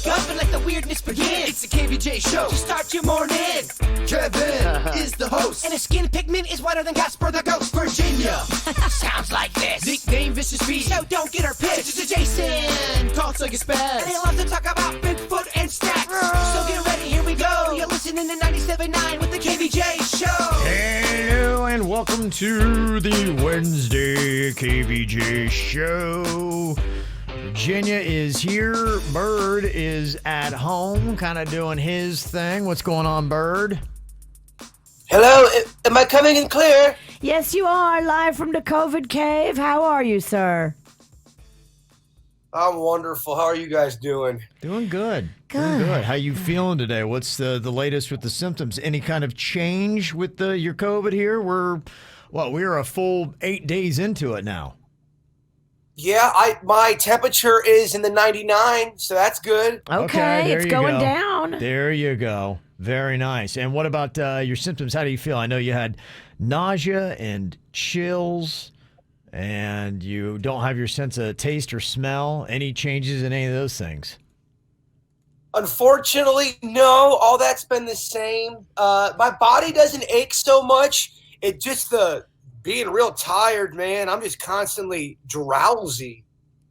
wake up and let the weirdness begin. It's the KVJ show to start your morning. Kevin is the host, and his skin pigment is whiter than Casper the Ghost. Virginia sounds like this. Nickname Vicious Beast, so don't get her pissed. It's Jason, talks like a spaz, and he loves to talk about Bigfoot and stacks. So get ready, here we go. You're listening to 97.9 with the KVJ show. Hello and welcome to the Wednesday KVJ show. Virginia is here. Bird is at home, kind of doing his thing. What's going on, Bird? Hello, am I coming in clear? Yes, you are, live from the COVID cave. How are you, sir? I'm wonderful. How are you guys doing? Doing good. Doing good. How you feeling today? What's the latest with the symptoms? Any kind of change with your COVID here? We're a full 8 days into it now. Yeah, my temperature is in the 99, so that's good. Okay, it's going down. There you go. Very nice. And what about your symptoms? How do you feel? I know you had nausea and chills, and you don't have your sense of taste or smell. Any changes in any of those things? Unfortunately, no. All that's been the same. My body doesn't ache so much. It just being real tired, man. I'm just constantly drowsy.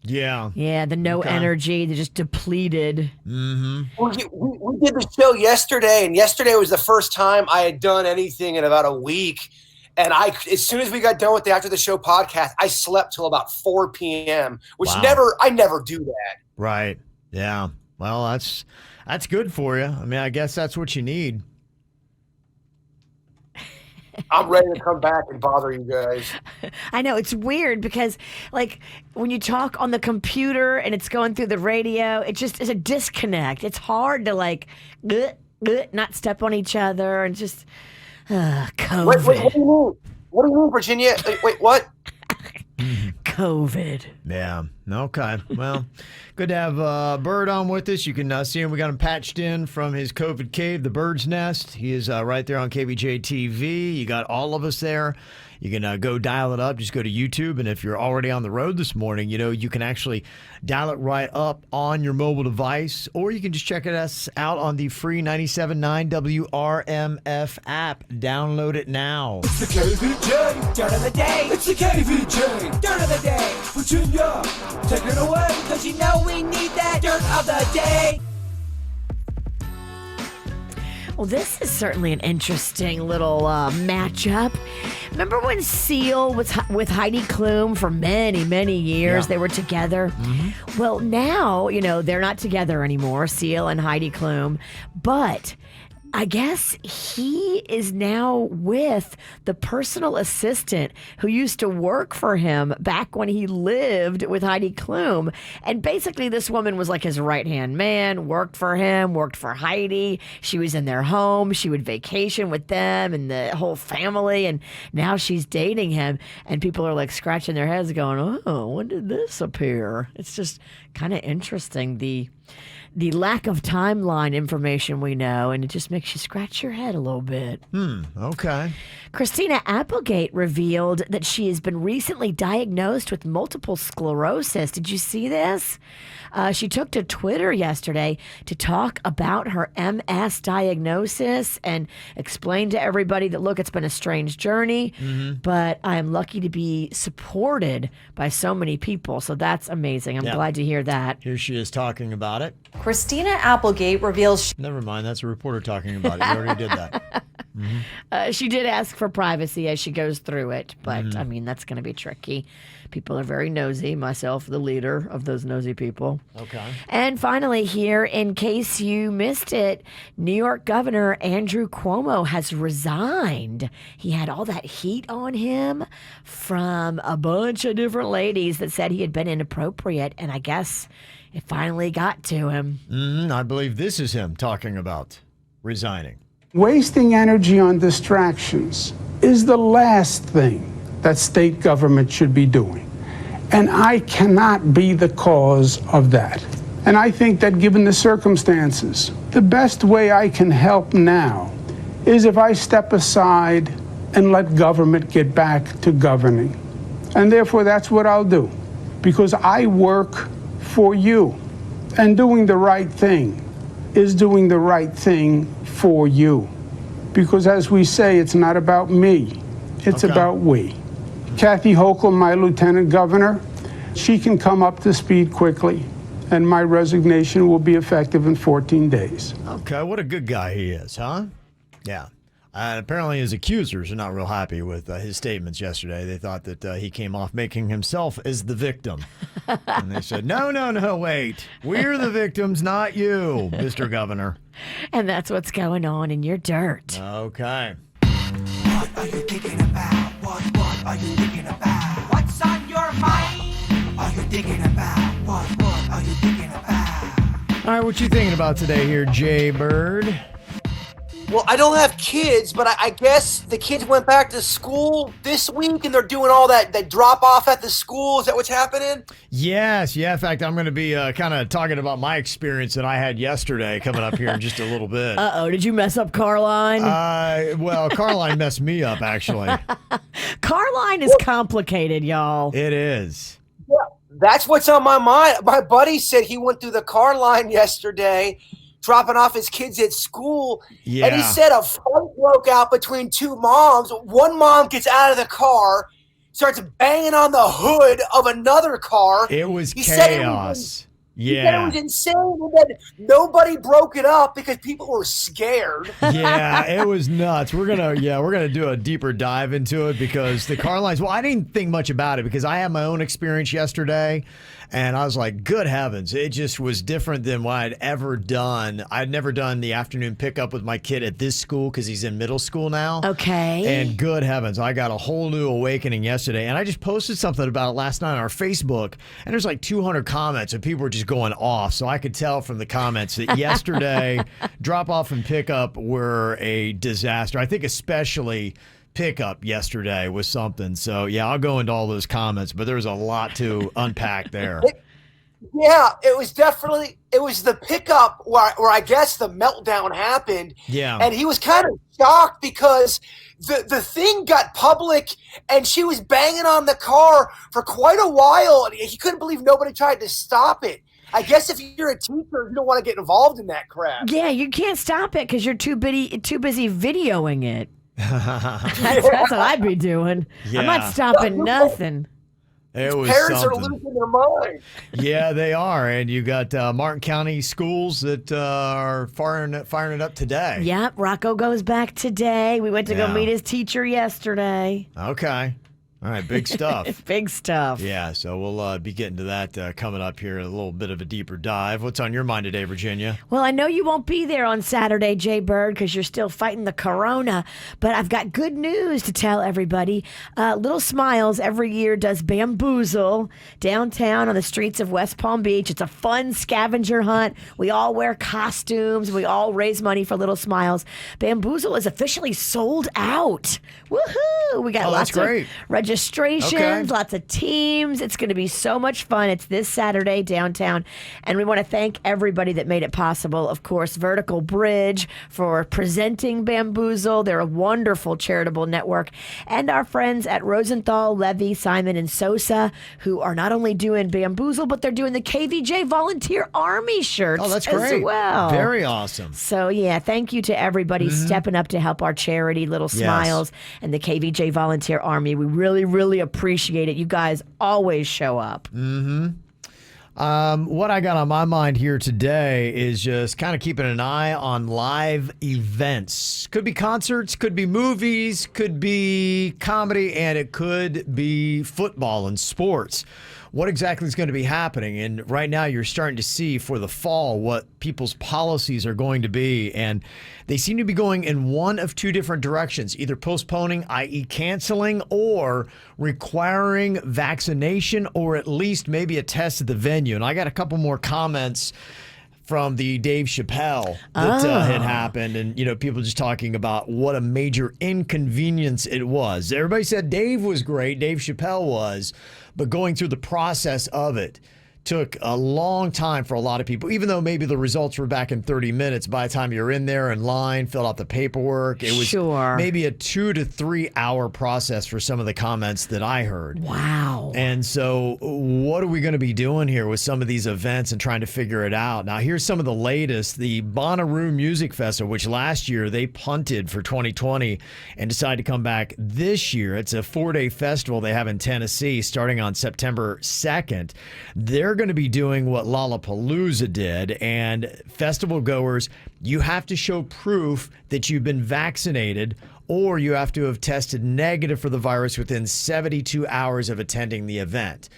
Yeah. Yeah, the no energy. They're just depleted. Mm-hmm. We did the show yesterday, and yesterday was the first time I had done anything in about a week. And as soon as we got done with the After the Show podcast, I slept till about 4 p.m., which I never do that. Right. Yeah. Well, that's good for you. I mean, I guess that's what you need. I'm ready to come back and bother you guys. I know, it's weird because, like, when you talk on the computer and it's going through the radio, it just is a disconnect. It's hard to, like, not step on each other and just, COVID. Wait, what do you mean? What do you mean, Virginia? Wait, what? COVID. Yeah. Okay. Well, good to have Bird on with us. You can see him. We got him patched in from his COVID cave, the Bird's Nest. He is right there on Kvj TV. You got all of us there. You can go dial it up. Just go to YouTube. And if you're already on the road this morning, you can actually dial it right up on your mobile device. Or you can just check us out on the free 97.9 WRMF app. Download it now. It's the KVJ dirt of the day. It's the KVJ dirt of the day. Virginia, take it away, because you know we need that dirt of the day. Well, this is certainly an interesting little matchup. Remember when Seal was with Heidi Klum for many, many years? Yeah. They were together. Mm-hmm. Well, now, they're not together anymore, Seal and Heidi Klum. But I guess he is now with the personal assistant who used to work for him back when he lived with Heidi Klum. And basically this woman was like his right-hand man, worked for him, worked for Heidi. She was in their home. She would vacation with them and the whole family. And now she's dating him. And people are like scratching their heads going, oh, when did this appear? It's just kind of interesting, the lack of timeline information we know, and it just makes you scratch your head a little bit. Okay. Christina Applegate revealed that she has been recently diagnosed with multiple sclerosis. Did you see this? She took to Twitter yesterday to talk about her MS diagnosis and explain to everybody that, look, it's been a strange journey, but I'm lucky to be supported by so many people. So that's amazing. I'm glad to hear that. Here she is talking about it. Christina Applegate reveals... Never mind, that's a reporter talking about it. You already did that. She did ask for privacy as she goes through it, but I mean, that's going to be tricky. People are very nosy, myself the leader of those nosy people. Okay. And finally here, in case you missed it, New York Governor Andrew Cuomo has resigned. He had all that heat on him from a bunch of different ladies that said he had been inappropriate, and I guess it finally got to him. I believe this is him talking about resigning. Wasting energy on distractions is the last thing that state government should be doing. And I cannot be the cause of that. And I think that given the circumstances, the best way I can help now is if I step aside and let government get back to governing. And therefore, that's what I'll do. Because I work for you. And doing the right thing is doing the right thing for you. Because as we say, it's not about me, it's about we. Kathy Hochul, my lieutenant governor, she can come up to speed quickly, and my resignation will be effective in 14 days. Okay, what a good guy he is, huh? Yeah. And apparently his accusers are not real happy with his statements yesterday. They thought that he came off making himself as the victim. And they said, no, wait. We're the victims, not you, Mr. Governor. And that's what's going on in your dirt. Okay. What are you thinking about? What are you thinking about? What's on your mind? Are you thinking about? What are you thinking about? All right, what you thinking about today here, Jay Bird? Well, I don't have kids, but I guess the kids went back to school this week and they're doing all that drop off at the school. Is that what's happening? Yes. Yeah. In fact, I'm going to be kind of talking about my experience that I had yesterday coming up here in just a little bit. Uh-oh, did you mess up Carline? Well, Carline messed me up, actually. Carline is complicated, y'all. It is. Yeah, that's what's on my mind. My buddy said he went through the car line yesterday, dropping off his kids at school. Yeah. And he said a fight broke out between two moms. One mom gets out of the car, starts banging on the hood of another car. It was He chaos. said it was He said it Yeah. was insane, and then nobody broke it up because people were scared. Yeah, it was nuts. We're gonna do a deeper dive into it because the car lines. Well, I didn't think much about it because I had my own experience yesterday, and I was like, good heavens, it just was different than what I'd ever done. I'd never done the afternoon pickup with my kid at this school because he's in middle school now. Okay. And good heavens, I got a whole new awakening yesterday, and I just posted something about it last night on our Facebook, and there's like 200 comments, and people were just going off. So I could tell from the comments that yesterday, drop off and pickup were a disaster. I think especially pickup yesterday was something. So yeah, I'll go into all those comments, but there was a lot to unpack there. Yeah, it was the pickup where I guess the meltdown happened. Yeah. And he was kind of shocked because the thing got public and she was banging on the car for quite a while. And he couldn't believe nobody tried to stop it. I guess if you're a teacher, you don't want to get involved in that crap. Yeah, you can't stop it because you're too busy videoing it. That's what I'd be doing. I'm not stopping nothing. It was Parents something. are losing their mind. Yeah, they are. And you got Martin County schools that are firing it up today. Yep, Rocco goes back today. We went to go Yeah. meet his teacher yesterday. Okay. All right, big stuff. Big stuff. Yeah, so we'll be getting to that coming up here, a little bit of a deeper dive. What's on your mind today, Virginia? Well, I know you won't be there on Saturday, Jay Bird, because you're still fighting the corona, but I've got good news to tell everybody. Little Smiles every year does Bamboozle downtown on the streets of West Palm Beach. It's a fun scavenger hunt. We all wear costumes. We all raise money for Little Smiles. Bamboozle is officially sold out. Woohoo! We got that's lots great. of registrations, Okay. lots of teams. It's going to be so much fun. It's this Saturday downtown. And we want to thank everybody that made it possible. Of course, Vertical Bridge for presenting Bamboozle. They're a wonderful charitable network. And our friends at Rosenthal, Levy, Simon, and Sosa, who are not only doing Bamboozle, but they're doing the KVJ Volunteer Army shirts Oh, that's as great. well. Very awesome. So, yeah, thank you to everybody stepping up to help our charity, Little Smiles, and the KVJ Volunteer Army. We really, really appreciate it. You guys always show up. What I got on my mind here today is just kind of keeping an eye on live events. Could be concerts, could be movies, could be comedy, and it could be football and sports. What exactly is going to be happening? And right now you're starting to see for the fall what people's policies are going to be. And they seem to be going in one of two different directions, either postponing, i.e. canceling, or requiring vaccination, or at least maybe a test at the venue. And I got a couple more comments from the Dave Chappelle that had happened, and people just talking about what a major inconvenience it was. Everybody said Dave was great, Dave Chappelle was, but going through the process of it took a long time for a lot of people, even though maybe the results were back in 30 minutes. By the time you're in there in line, filled out the paperwork, it was maybe a 2 to 3 hour process for some of the comments that I heard. Wow. And so what are we going to be doing here with some of these events and trying to figure it out? Now, here's some of the latest. The Bonnaroo Music Festival, which last year they punted for 2020 and decided to come back this year. It's a 4-day festival they have in Tennessee starting on September 2nd. They're going to be doing what Lollapalooza did, and festival goers, you have to show proof that you've been vaccinated or you have to have tested negative for the virus within 72 hours of attending the event.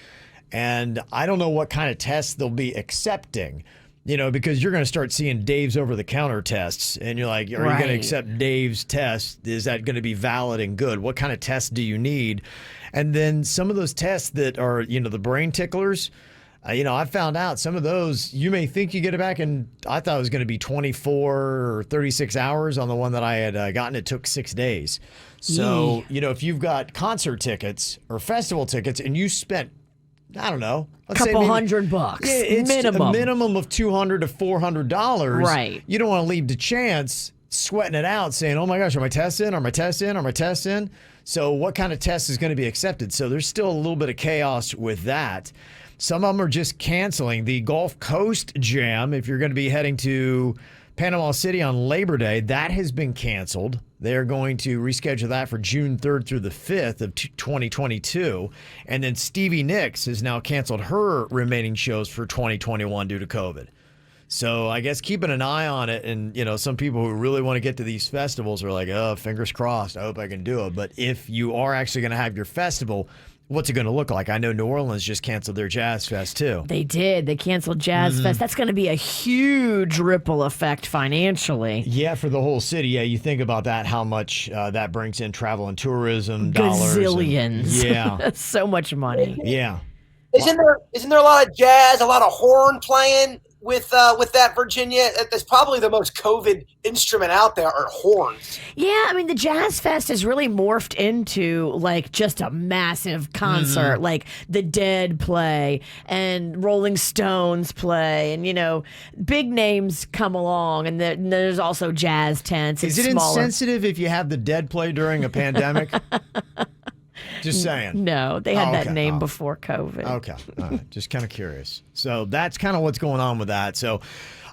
And I don't know what kind of tests they'll be accepting, because you're going to start seeing Dave's over-the-counter tests, and you're like, are you going to accept Dave's test? Is that going to be valid and good? What kind of tests do you need? And then some of those tests that are, the brain ticklers, I found out some of those, you may think you get it back, and I thought it was going to be 24 or 36 hours on the one that I had gotten. It took 6 days. So, if you've got concert tickets or festival tickets and you spent, I don't know, let's say couple $100, it's minimum. A minimum of $200 to $400. Right. You don't want to leave to chance sweating it out saying, oh my gosh, are my tests in? Are my tests in? Are my tests in? So what kind of test is going to be accepted? So there's still a little bit of chaos with that. Some of them are just canceling. The Gulf Coast Jam, if you're going to be heading to Panama City on Labor Day, that has been canceled. They're going to reschedule that for June 3rd through the 5th of 2022. And then Stevie Nicks has now canceled her remaining shows for 2021 due to COVID. So I guess keeping an eye on it, and some people who really want to get to these festivals are like, oh, fingers crossed, I hope I can do it. But if you are actually going to have your festival, what's it going to look like? I know New Orleans just canceled their Jazz Fest too. They did. They canceled Jazz Fest. That's going to be a huge ripple effect financially. Yeah, for the whole city. Yeah, you think about that, how much that brings in travel and tourism dollars. Gazillions. Yeah. So much money. Yeah. Isn't there a lot of jazz, a lot of horn playing with that, Virginia? That's probably the most COVID instrument out there, are horns. Yeah, I mean, the Jazz Fest has really morphed into like just a massive concert. Like the Dead play and Rolling Stones play, and big names come along, and there's also jazz tents. Is it insensitive if you have the Dead play during a pandemic? Just saying. No, they had that name before COVID. Okay. All right. Just kind of curious. So that's kind of what's going on with that. So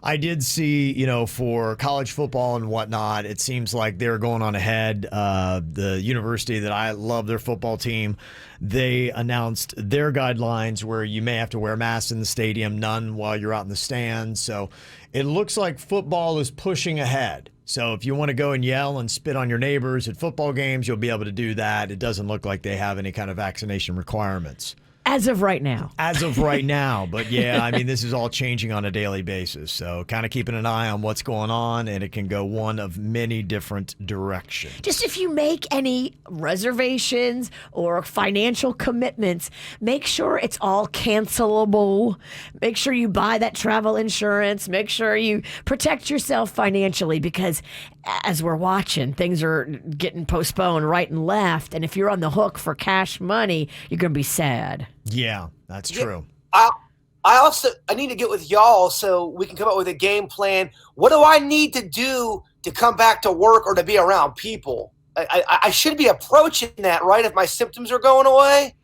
I did see, for college football and whatnot, it seems like they're going on ahead. The university that I love, their football team, they announced their guidelines where you may have to wear masks in the stadium, none while you're out in the stands. So it looks like football is pushing ahead. So if you want to go and yell and spit on your neighbors at football games, you'll be able to do that. It doesn't look like they have any kind of vaccination requirements. As of right now. As of right now. But yeah, I mean, this is all changing on a daily basis. So kind of keeping an eye on what's going on, and it can go one of many different directions. Just if you make any reservations or financial commitments, make sure it's all cancelable. Make sure you buy that travel insurance. Make sure you protect yourself financially, because as we're watching, things are getting postponed right and left. And if you're on the hook for cash money, you're going to be sad. Yeah, that's true. I need to get with y'all so we can come up with a game plan. What do I need to do to come back to work or to be around people? I should be approaching that, right, if my symptoms are going away?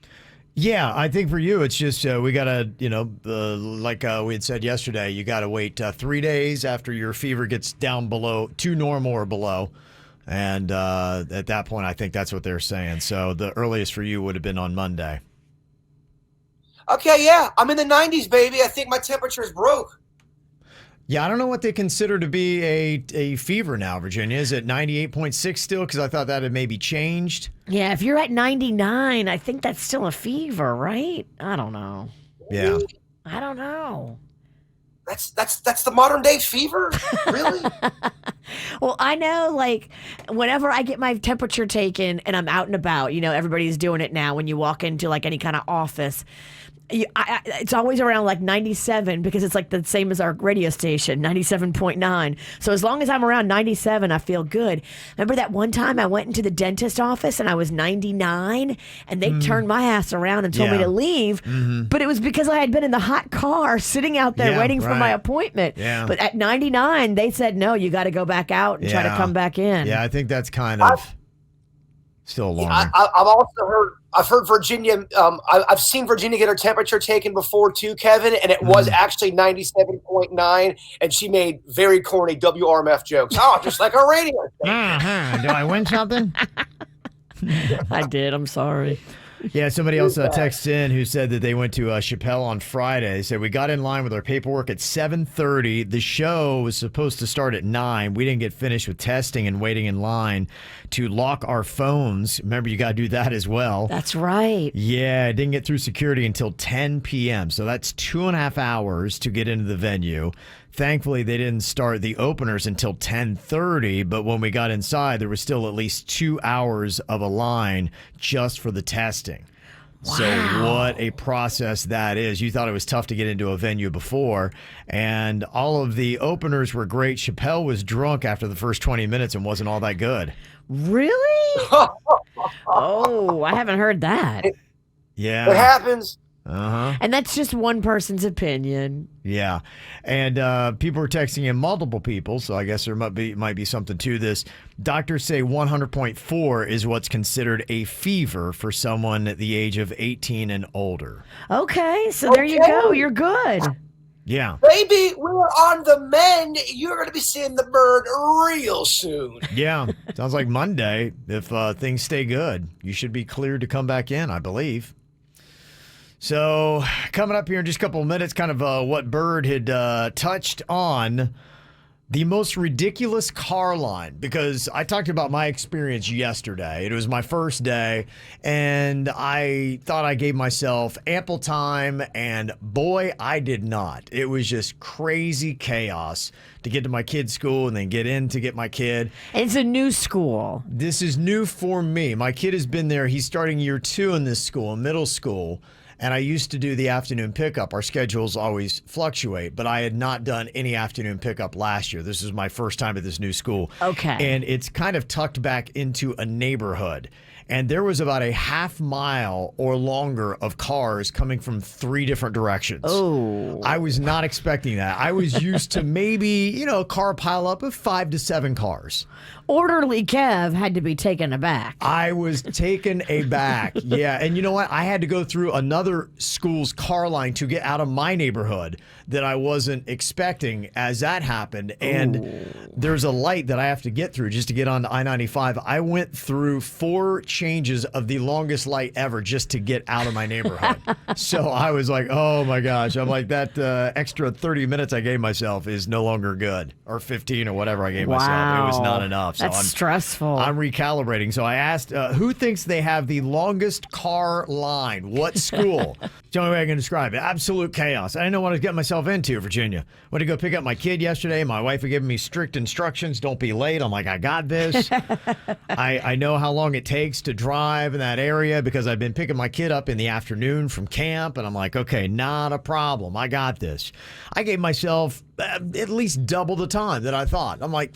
Yeah, I think for you, it's just we got to, like we had said yesterday, you got to wait 3 days after your fever gets down to normal or below. And at that point, I think that's what they're saying. So the earliest for you would have been on Monday. Okay, yeah. I'm in the 90s, baby. I think my temperature is broke. Yeah, I don't know what they consider to be a fever now, Virginia. Is it 98.6 still? Because I thought that had maybe changed. Yeah, if you're at 99, I think that's still a fever, right? I don't know. Yeah. I don't know. That's the modern day fever? Really? Well, I know, like, whenever I get my temperature taken and I'm out and about, everybody's doing it now when you walk into, like, any kind of office. It's always around like 97 because it's like the same as our radio station, 97.9. So as long as I'm around 97, I feel good. Remember that one time I went into the dentist office and I was 99 and they turned my ass around and told me to leave. But it was because I had been in the hot car sitting out there waiting for my appointment. Yeah. But at 99, they said, no, you got to go back out and try to come back in. Yeah, I think that's kind of still alarming. I've heard Virginia. I've seen Virginia get her temperature taken before too, Kevin, and it was actually 97.9, and she made very corny WRMF jokes. Oh, just like a radio station. Do I win something? I did. I'm sorry. Yeah, somebody else texted in who said that they went to Chappelle on Friday. They said, we got in line with our paperwork at 7:30. The show was supposed to start at 9. We didn't get finished with testing and waiting in line to lock our phones. Remember, you got to do that as well. That's right. Yeah, didn't get through security until 10 p.m. So that's 2.5 hours to get into the venue. Thankfully, they didn't start the openers until 10:30, but when we got inside, there was still at least 2 hours of a line just for the testing. Wow. So what a process that is. You thought it was tough to get into a venue before, and all of the openers were great. Chappelle was drunk after the first 20 minutes and wasn't all that good. Really? Oh, I haven't heard that. Yeah. It happens. And that's just one person's opinion. Yeah. And people are texting in, multiple people, so I guess there might be something to this. Doctors say 100.4 is what's considered a fever for someone at the age of 18 and older. Okay, so there you go. You're good. Yeah. Baby, we're on the mend. You're going to be seeing the bird real soon. Yeah. Sounds like Monday. If things stay good, you should be cleared to come back in, I believe. So coming up here in just a couple of minutes, kind of what Bird had touched on, the most ridiculous car line, because I talked about my experience yesterday. It was my first day, and I thought I gave myself ample time, and boy, I did not. It was just crazy chaos to get to my kid's school and then get in to get my kid. And it's a new school. This is new for me. My kid has been there. He's starting year 2 in this school, in middle school. And I used to do the afternoon pickup. Our schedules always fluctuate, but I had not done any afternoon pickup last year. This is my first time at this new school. Okay. And it's kind of tucked back into a neighborhood. And there was about a half mile or longer of cars coming from 3 different directions. Oh. I was not expecting that. I was used to maybe, a car pile up of 5 to 7 cars. Orderly Kev had to be taken aback. I was taken aback. Yeah. And you know what? I had to go through another school's car line to get out of my neighborhood that I wasn't expecting as that happened. And there's a light that I have to get through just to get on I-95. I went through 4 changes of the longest light ever just to get out of my neighborhood. So I was like, oh my gosh. I'm like, that extra 30 minutes I gave myself is no longer good, or 15 or whatever I gave myself. It was not enough. So That's stressful. I'm recalibrating. So I asked, who thinks they have the longest car line? What school? It's the only way I can describe it. Absolute chaos. I didn't know what I was getting myself into, Virginia. Went to go pick up my kid yesterday. My wife had given me strict instructions. Don't be late. I'm like, I got this. I know how long it takes to drive in that area because I've been picking my kid up in the afternoon from camp. And I'm like, okay, not a problem. I got this. I gave myself at least double the time that I thought. I'm like,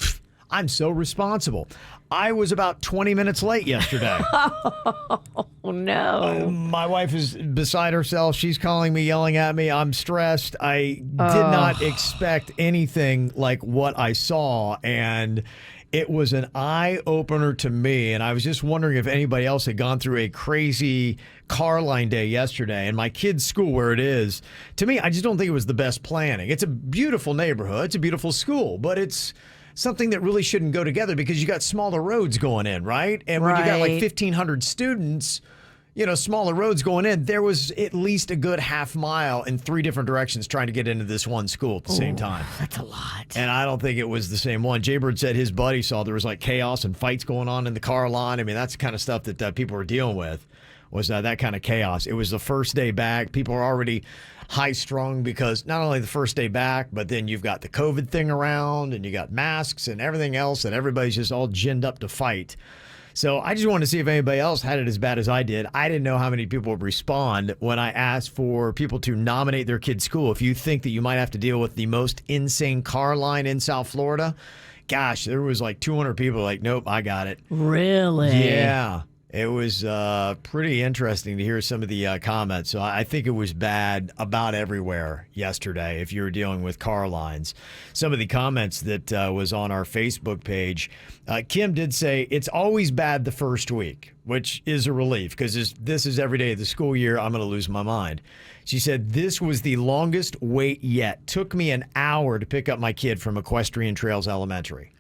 I'm so responsible. I was about 20 minutes late yesterday. Oh, no. My wife is beside herself. She's calling me, yelling at me. I'm stressed. I did not expect anything like what I saw, and it was an eye-opener to me, and I was just wondering if anybody else had gone through a crazy car line day yesterday. And my kid's school, where it is, to me, I just don't think it was the best planning. It's a beautiful neighborhood. It's a beautiful school, but it's something that really shouldn't go together because you got smaller roads going in, right? And when you got like 1,500 students, smaller roads going in, there was at least a good half mile in 3 different directions trying to get into this one school at the same time. That's a lot. And I don't think it was the same one. Jaybird said his buddy saw there was like chaos and fights going on in the car line. I mean, that's the kind of stuff that people were dealing with, was that kind of chaos. It was the first day back. People are already high-strung because not only the first day back, but then you've got the COVID thing around and you got masks and everything else, and everybody's just all ginned up to fight. So I just wanted to see if anybody else had it as bad as I did. I didn't know how many people would respond when I asked for people to nominate their kid's school. If you think that you might have to deal with the most insane car line in South Florida, gosh, there was like 200 people like, nope, I got it. Really? Yeah. It was pretty interesting to hear some of the comments. So I think it was bad about everywhere yesterday if you were dealing with car lines. Some of the comments that was on our Facebook page, Kim did say it's always bad the first week, which is a relief because this is every day of the school year. I'm going to lose my mind. She said, this was the longest wait yet. Took me an hour to pick up my kid from Equestrian Trails Elementary.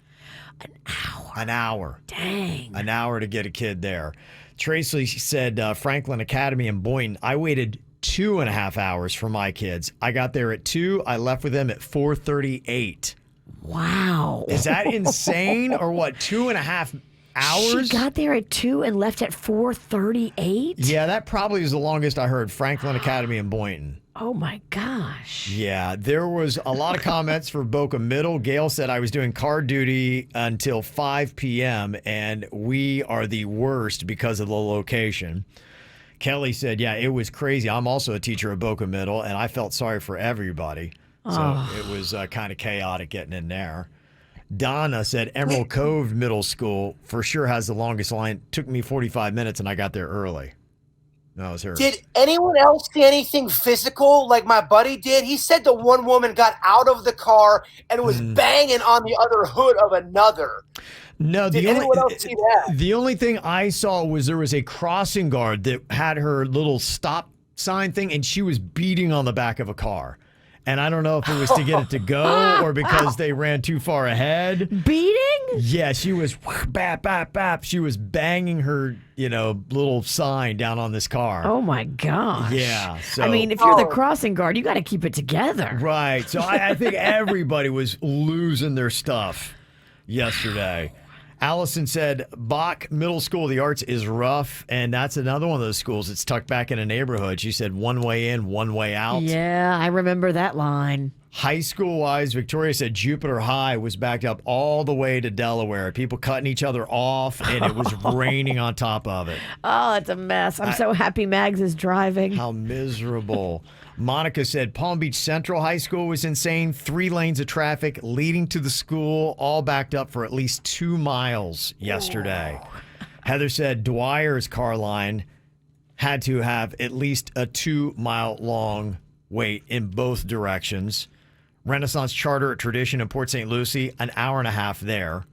An hour. Dang. An hour to get a kid there. Tracy said Franklin Academy in Boynton. I waited 2.5 hours for my kids. I got there at 2. I left with them at 4:38. Wow. Is that insane or what? 2.5 hours? She got there at 2 and left at 4:38? Yeah, that probably is the longest I heard. Franklin Academy in Boynton. Oh my gosh. Yeah, there was a lot of comments for Boca Middle. Gail said I was doing car duty until 5 p.m. and we are the worst because of the location. Kelly said, yeah, it was crazy. I'm also a teacher at Boca Middle and I felt sorry for everybody. So it was kind of chaotic getting in there. Donna said Emerald Cove Middle School for sure has the longest line. Took me 45 minutes and I got there early. No, it was her. Did anyone else see anything physical like my buddy did? He said the one woman got out of the car and was banging on the other hood of another. No, Did anyone else see that? The only thing I saw was there was a crossing guard that had her little stop sign thing, and she was beating on the back of a car. And I don't know if it was to get it to go or because they ran too far ahead. Beating? Yeah, she was bap, bap, bap. She was banging her, little sign down on this car. Oh my gosh. Yeah. So, I mean, if you're the crossing guard, you got to keep it together. Right. So I think everybody was losing their stuff yesterday. Allison said Bach Middle School of the Arts is rough, and that's another one of those schools that's tucked back in a neighborhood. She said one way in, one way out. Yeah, I remember that line. High school-wise, Victoria said Jupiter High was backed up all the way to Delaware. People cutting each other off, and it was raining on top of it. Oh, it's a mess. I'm so happy Mags is driving. How miserable. Monica said Palm Beach Central High School was insane. 3 lanes of traffic leading to the school, all backed up for at least 2 miles yesterday. Heather said Dwyer's car line had to have at least a 2-mile-long wait in both directions. Renaissance Charter at Tradition in Port St. Lucie, an hour and a half there.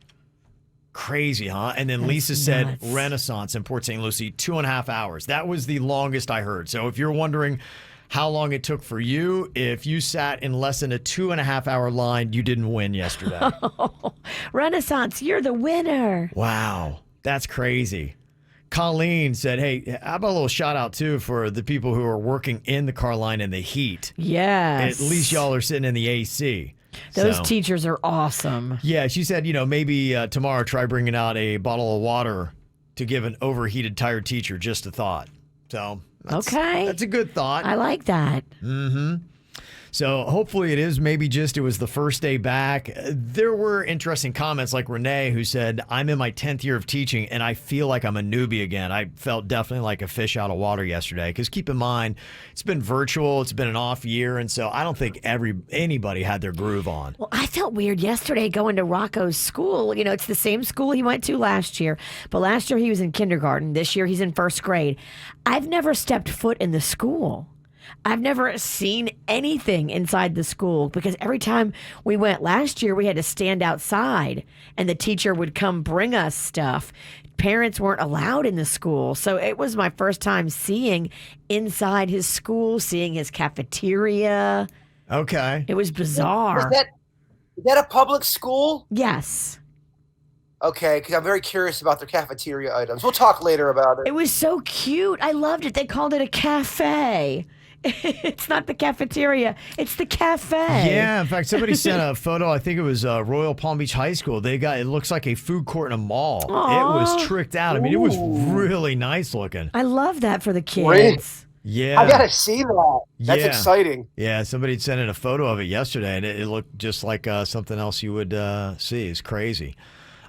Crazy, huh? And then Lisa said Renaissance in Port St. Lucie, 2.5 hours. That was the longest I heard. So if you're wondering how long it took for you, if you sat in less than a 2.5 hour line, you didn't win yesterday. Oh, Renaissance, you're the winner. Wow, that's crazy. Colleen said, hey, how about a little shout out too for the people who are working in the car line in the heat? Yes. At least y'all are sitting in the AC. Those teachers are awesome. Yeah, she said, maybe tomorrow try bringing out a bottle of water to give an overheated, tired teacher. Just a thought. So that's a good thought. I like that. Mm-hmm. So hopefully it was the first day back. There were interesting comments like Renee who said, I'm in my 10th year of teaching and I feel like I'm a newbie again. I felt definitely like a fish out of water yesterday because keep in mind, it's been virtual. It's been an off year. And so I don't think anybody had their groove on. Well, I felt weird yesterday going to Rocco's school. It's the same school he went to last year. But last year he was in kindergarten. This year he's in first grade. I've never stepped foot in the school. I've never seen anything inside the school because every time we went last year, we had to stand outside and the teacher would come bring us stuff. Parents weren't allowed in the school. So it was my first time seeing inside his school, seeing his cafeteria. Okay. It was bizarre. Is that a public school? Yes. Okay, because I'm very curious about their cafeteria items. We'll talk later about it. It was so cute. I loved it. They called it a cafe. It's not the cafeteria. It's the cafe. Yeah. In fact, somebody sent a photo. I think it was Royal Palm Beach High School. It looks like a food court in a mall. Aww. It was tricked out. I mean, it was really nice looking. I love that for the kids. Great. Yeah. I got to see that. That's exciting. Yeah. Somebody sent in a photo of it yesterday, and it looked just like something else you would see. It's crazy.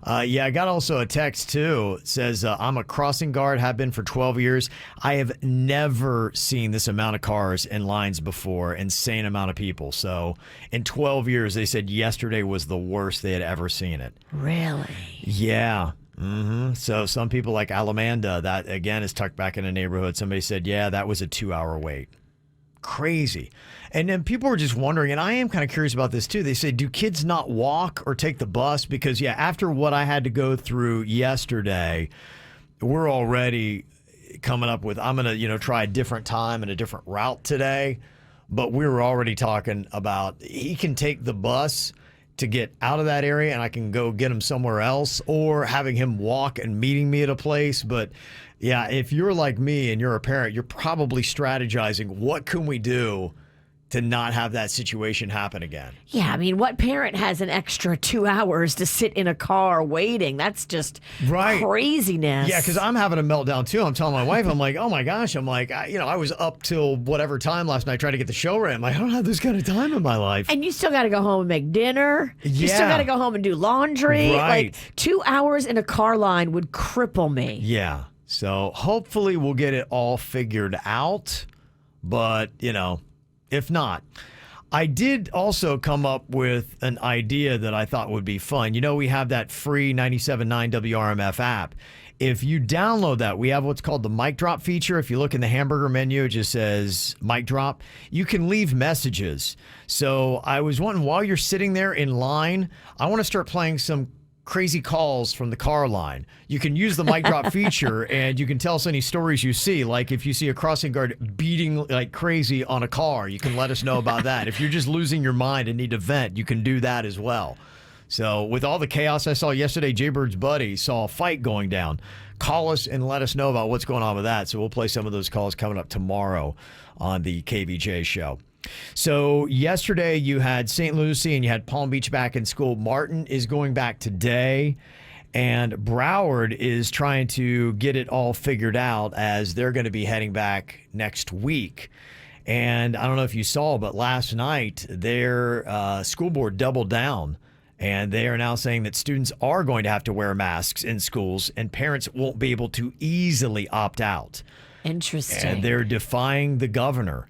Yeah, I got also a text too. It says, I'm a crossing guard, have been for 12 years. I have never seen this amount of cars and lines before, insane amount of people. So in 12 years, they said yesterday was the worst they had ever seen it. Really? Yeah. So some people like Alamanda, that again is tucked back in a neighborhood. Somebody said, yeah, that was a 2-hour wait. Crazy. And then people were just wondering, and I am kind of curious about this too. They say, do kids not walk or take the bus? Because yeah, after what I had to go through yesterday, we're already coming up with, I'm going to, try a different time and a different route today. But we were already talking about, he can take the bus to get out of that area and I can go get him somewhere else, or having him walk and meeting me at a place. But yeah, if you're like me and you're a parent, you're probably strategizing, what can we do to not have that situation happen again? Yeah, I mean, what parent has an extra 2 hours to sit in a car waiting? That's just craziness. Yeah, because I'm having a meltdown too. I'm telling my wife, I'm like, oh my gosh, I'm like, I was up till whatever time last night trying to get the show ready. I'm like, I don't have this kind of time in my life. And you still got to go home and make dinner. Yeah. You still got to go home and do laundry. Right. Like 2 hours in a car line would cripple me. Yeah. So hopefully we'll get it all figured out. But, if not, I did also come up with an idea that I thought would be fun. We have that free 97.9 WRMF app. If you download that, we have what's called the mic drop feature. If you look in the hamburger menu, it just says mic drop. You can leave messages. So I was wondering, while you're sitting there in line, I want to start playing some crazy calls from the car line. You can use the mic drop feature and you can tell us any stories you see. Like if you see a crossing guard beating like crazy on a car, you can let us know about that. If you're just losing your mind and need to vent, you can do that as well. So with all the chaos I saw yesterday, Jaybird's buddy saw a fight going down. Call us and let us know about what's going on with that. So we'll play some of those calls coming up tomorrow on the KVJ show. So yesterday you had St. Lucie and you had Palm Beach back in school. Martin is going back today, and Broward is trying to get it all figured out as they're going to be heading back next week. And I don't know if you saw, but last night their school board doubled down, and they are now saying that students are going to have to wear masks in schools and parents won't be able to easily opt out. Interesting. And they're defying the governor,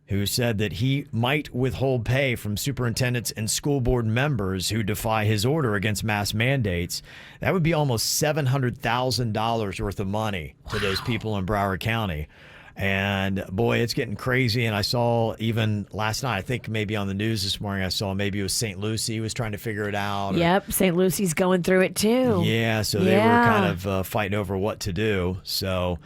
who said that he might withhold pay from superintendents and school board members who defy his order against mask mandates. That would be almost $700,000 worth of money to those people in Broward County. And boy, it's getting crazy. And I saw even last night, I think maybe on the news this morning, I saw maybe it was St. Lucie was trying to figure it out. Yep, St. Lucie's going through it too. Yeah, so they were kind of fighting over what to do. So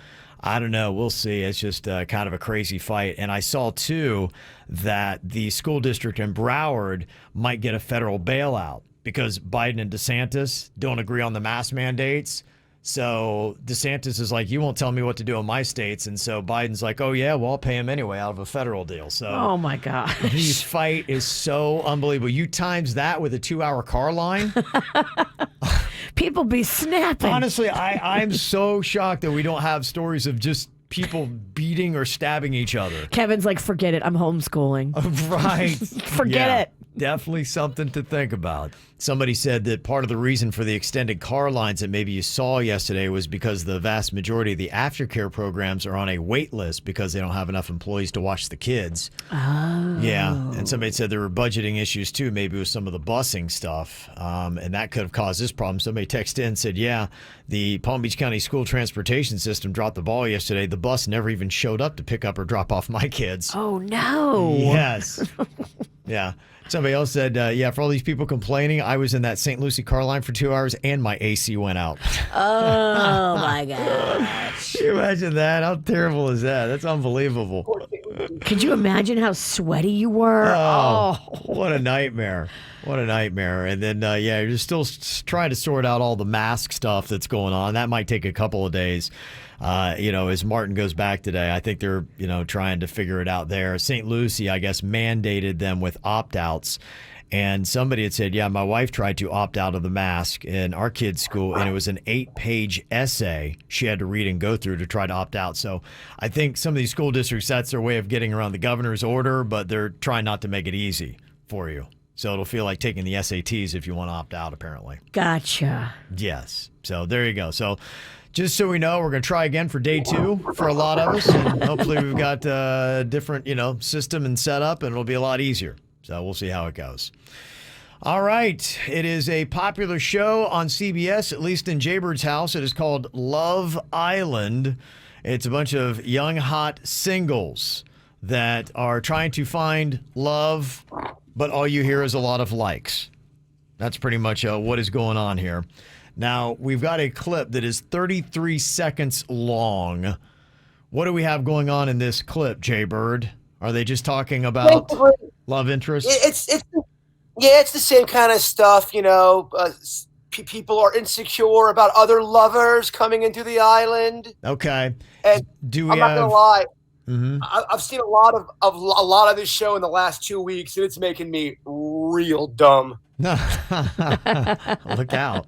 I don't know. We'll see. It's just kind of a crazy fight. And I saw, too, that the school district in Broward might get a federal bailout because Biden and DeSantis don't agree on the mask mandates. So DeSantis is like, you won't tell me what to do in my states. And so Biden's like, oh, yeah, well, I'll pay him anyway out of a federal deal. So oh, my gosh. The fight is so unbelievable. You times that with a 2-hour car line. People be snapping. Honestly, I'm so shocked that we don't have stories of just people beating or stabbing each other. Kevin's like, forget it. I'm homeschooling. Right. Forget it. Definitely something to think about. Somebody said that part of the reason for the extended car lines that maybe you saw yesterday was because the vast majority of the aftercare programs are on a wait list because they don't have enough employees to watch the kids. Oh. Yeah. And somebody said there were budgeting issues too, maybe with some of the busing stuff. And that could have caused this problem. Somebody texted in and said, yeah, the Palm Beach County school transportation system dropped the ball yesterday. The bus never even showed up to pick up or drop off my kids. Oh, no. Yes. Yeah. Somebody else said, yeah, for all these people complaining, I was in that St. Lucie car line for 2 hours and my AC went out. Oh, my gosh. Can you imagine that? How terrible is that? That's unbelievable. Could you imagine how sweaty you were? Oh, what a nightmare. What a nightmare. And then, yeah, you're still trying to sort out all the mask stuff that's going on. That might take a couple of days. As Martin goes back today, I think they're, trying to figure it out there. St. Lucie, I guess, mandated them with opt-outs. And somebody had said, yeah, my wife tried to opt out of the mask in our kids' school, and it was an 8-page essay she had to read and go through to try to opt out. So I think some of these school districts, that's their way of getting around the governor's order, but they're trying not to make it easy for you. So it'll feel like taking the SATs if you want to opt out, apparently. Gotcha. Yes. So there you go. So just so we know, we're going to try again for day 2 for a lot of us. And hopefully we've got a different, system and setup, and it'll be a lot easier. So we'll see how it goes. All right. It is a popular show on CBS, at least in Jaybird's house. It is called Love Island. It's a bunch of young, hot singles that are trying to find love, but all you hear is a lot of likes. That's pretty much what is going on here. Now, we've got a clip that is 33 seconds long. What do we have going on in this clip, Jaybird? Are they just talking about love interest? It's the same kind of stuff, people are insecure about other lovers coming into the island. Okay. And I'm not gonna lie. Mm-hmm. I've seen a lot of this show in the last 2 weeks, and it's making me real dumb. Look out.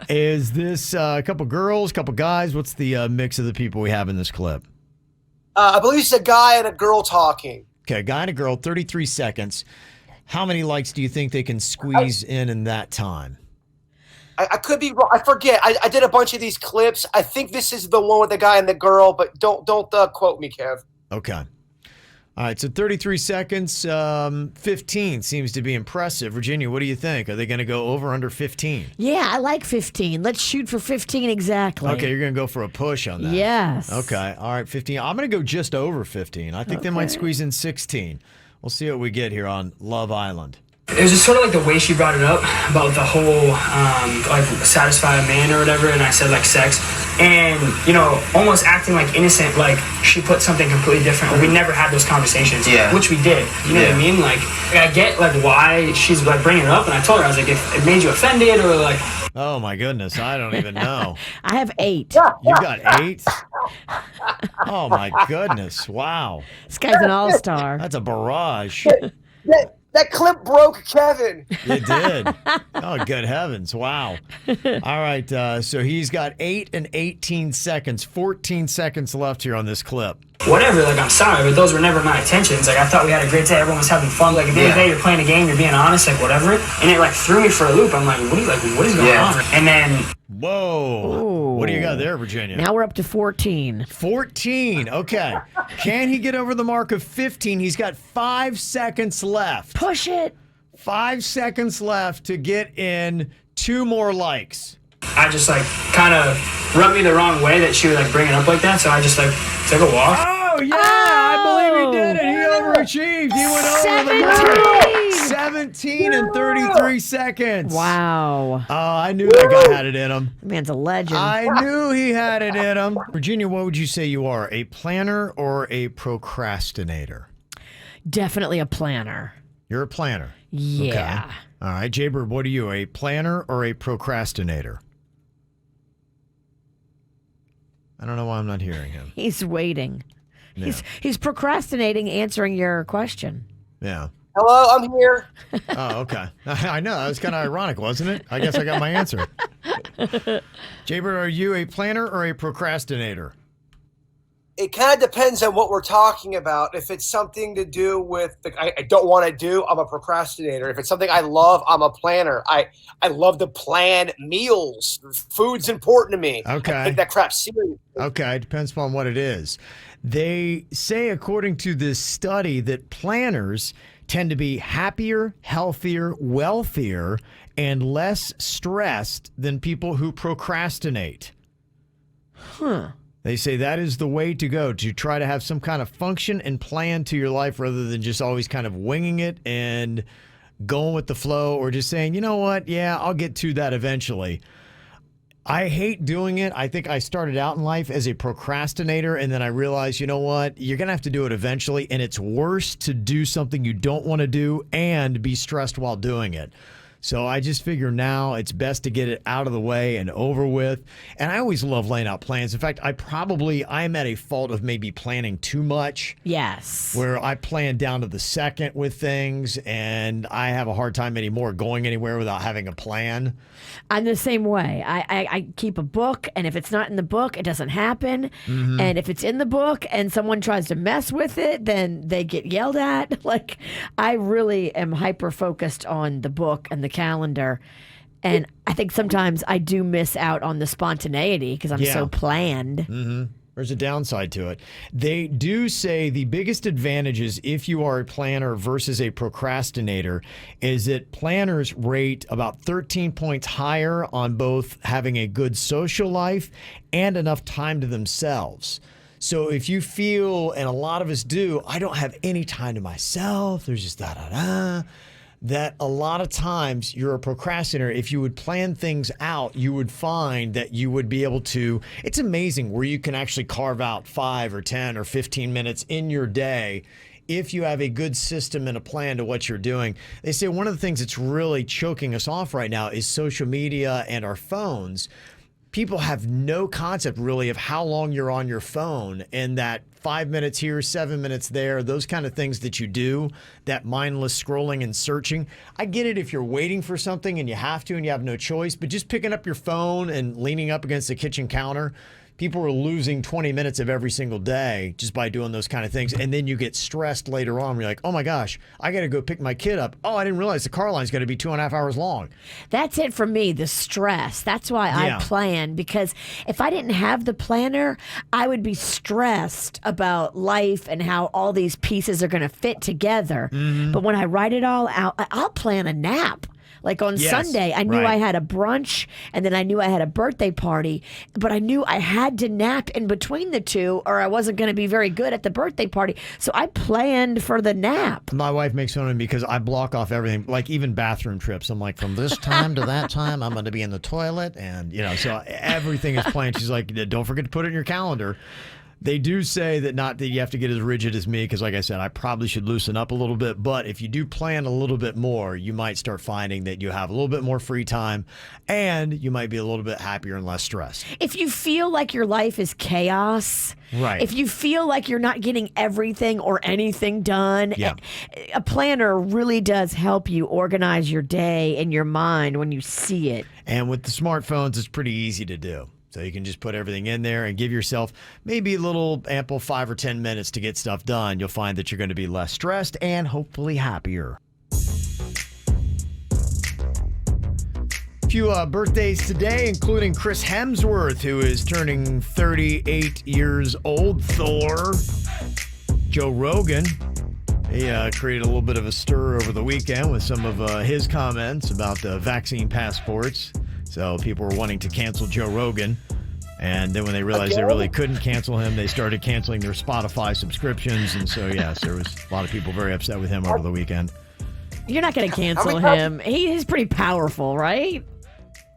Is this a couple girls, couple guys? What's the mix of the people we have in this clip? I believe it's a guy and a girl talking. Okay, a guy and a girl, 33 seconds. How many likes do you think they can squeeze in that time? I could be wrong. I forget. I did a bunch of these clips. I think this is the one with the guy and the girl, but don't quote me, Kev. Okay. All right, so 33 seconds, 15 seems to be impressive. Virginia, what do you think? Are they going to go over or under 15? Yeah, I like 15. Let's shoot for 15 exactly. Okay, you're going to go for a push on that. Yes. Okay, all right, 15. I'm going to go just over 15. I think they might squeeze in 16. We'll see what we get here on Love Island. It was just sort of like the way she brought it up about the whole like satisfy a man or whatever, and I said like sex, and almost acting like innocent, like she put something completely different. We never had those conversations, which we did. You know what I mean? Like I get like why she's like bringing it up, and I told her, I was like, if it made you offended or like. Oh my goodness, I don't even know. I have 8. You got 8? Oh my goodness, wow. This guy's an all-star. That's a barrage. That clip broke Kevin. It did. Oh, good heavens. Wow. All right. So he's got 8 and 18 seconds, 14 seconds left here on this clip. Whatever, like, I'm sorry, but those were never my intentions. Like, I thought we had a great day, everyone was having fun. Like, at the end of the day, you're playing a game, you're being honest, like, whatever. And it, like, threw me for a loop. I'm like, what is going on? And then... Whoa. Ooh. What do you got there, Virginia? Now we're up to 14. 14. Okay. Can he get over the mark of 15? He's got 5 seconds left. Push it. 5 seconds left to get in 2 more likes. I just like kind of rubbed me the wrong way that she would like bring it up like that, so I just like took a walk. Oh yeah, I believe he did it. He overachieved. He went over the mark. 17 and 33 seconds. Wow. Oh, I knew that guy had it in him. The man's a legend. I knew he had it in him. Virginia, what would you say you are, a planner or a procrastinator? Definitely a planner. You're a planner. Yeah. Okay. All right, Jaybird, what are you, a planner or a procrastinator? I don't know why I'm not hearing him. He's waiting. Yeah. He's procrastinating answering your question. Yeah. Hello, I'm here. Oh, okay. I know. That was kind of ironic, wasn't it? I guess I got my answer. Jaybird, are you a planner or a procrastinator? It kind of depends on what we're talking about. If it's something to do with I don't want to do, I'm a procrastinator. If it's something I love, I'm a planner. I love to plan meals. Food's important to me. Okay. I take that crap seriously. Okay. Depends upon what it is. They say, according to this study, that planners tend to be happier, healthier, wealthier, and less stressed than people who procrastinate. Huh. They say that is the way to go, to try to have some kind of function and plan to your life rather than just always kind of winging it and going with the flow or just saying, you know what, yeah, I'll get to that eventually. I hate doing it. I think I started out in life as a procrastinator, and then I realized, you know what, you're going to have to do it eventually, and it's worse to do something you don't want to do and be stressed while doing it. So I just figure now it's best to get it out of the way and over with. And I always love laying out plans. In fact, I'm at a fault of maybe planning too much. Yes. Where I plan down to the second with things, and I have a hard time anymore going anywhere without having a plan. I'm the same way. I keep a book, and if it's not in the book, it doesn't happen. And if it's in the book and someone tries to mess with it, then they get yelled at. Like, I really am hyper-focused on the book and the calendar. And I think sometimes I do miss out on the spontaneity because I'm so planned. There's a downside to it. They do say the biggest advantages if you are a planner versus a procrastinator is that planners rate about 13 points higher on both having a good social life and enough time to themselves. So if you feel, and a lot of us do, I don't have any time to myself, there's just that a lot of times you're a procrastinator. If you would plan things out, you would find that you would be able to, it's amazing where you can actually carve out 5 or 10 or 15 minutes in your day if you have a good system and a plan to what you're doing. They say one of the things that's really choking us off right now is social media and our phones. People have no concept really of how long you're on your phone, and that 5 minutes here, 7 minutes there, those kind of things that you do, that mindless scrolling and searching. I get it if you're waiting for something and you have to and you have no choice, but just picking up your phone and leaning up against the kitchen counter, people are losing 20 minutes of every single day just by doing those kind of things. And then you get stressed later on. You're like, oh my gosh, I got to go pick my kid up. Oh, I didn't realize the car line's going to be 2.5 hours long. That's it for me, the stress. That's why I plan, because if I didn't have the planner, I would be stressed about life and how all these pieces are going to fit together. But when I write it all out, I'll plan a nap. Like on Sunday, I knew I had a brunch, and then I knew I had a birthday party, but I knew I had to nap in between the two or I wasn't going to be very good at the birthday party. So I planned for the nap. My wife makes fun of me because I block off everything, like even bathroom trips. I'm like, from this time to that time, I'm going to be in the toilet. And, so everything is planned. She's like, don't forget to put it in your calendar. They do say that not that you have to get as rigid as me, because like I said, I probably should loosen up a little bit. But if you do plan a little bit more, you might start finding that you have a little bit more free time and you might be a little bit happier and less stressed. If you feel like your life is chaos, right? If you feel like you're not getting everything or anything done, a planner really does help you organize your day and your mind when you see it. And with the smartphones, it's pretty easy to do. So you can just put everything in there and give yourself maybe a little ample 5 or 10 minutes to get stuff done. You'll find that you're going to be less stressed and hopefully happier. A few birthdays today, including Chris Hemsworth, who is turning 38 years old. Thor. Joe Rogan. He created a little bit of a stir over the weekend with some of his comments about vaccine passports. So people were wanting to cancel Joe Rogan. And then when they realized they really couldn't cancel him, they started canceling their Spotify subscriptions. And so, yes, there was a lot of people very upset with him over the weekend. You're not going to cancel him. He's pretty powerful, right?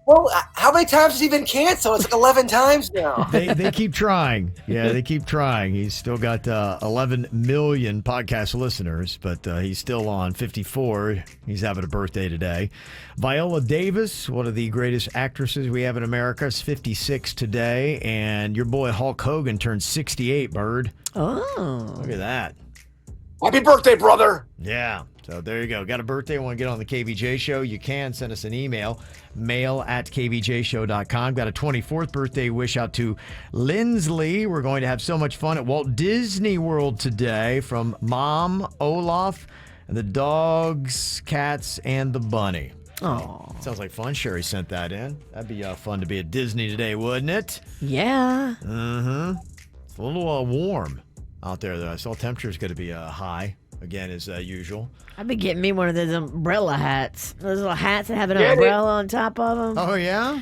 Well, how many times has he been canceled? It's like 11 times now. They keep trying. Yeah, they keep trying. He's still got 11 million podcast listeners, but he's still on 54. He's having a birthday today. Viola Davis, one of the greatest actresses we have in America, is 56 today. And your boy Hulk Hogan turned 68, Bird. Oh. Look at that. Happy birthday, brother. Yeah. So there you go. Got a birthday, want to get on the KVJ show? You can send us an email, mail@kvjshow.com. Got a 24th birthday wish out to Lindsley. We're going to have so much fun at Walt Disney World today from Mom, Olaf, and the dogs, cats, and the bunny. Oh, sounds like fun. Sherry sent that in. That'd be fun to be at Disney today, wouldn't it? Yeah. It's a little warm out there, though. I saw temperature's going to be high. Again, as usual. I've been getting me one of those umbrella hats. Those little hats that have an umbrella on top of them. Oh, yeah?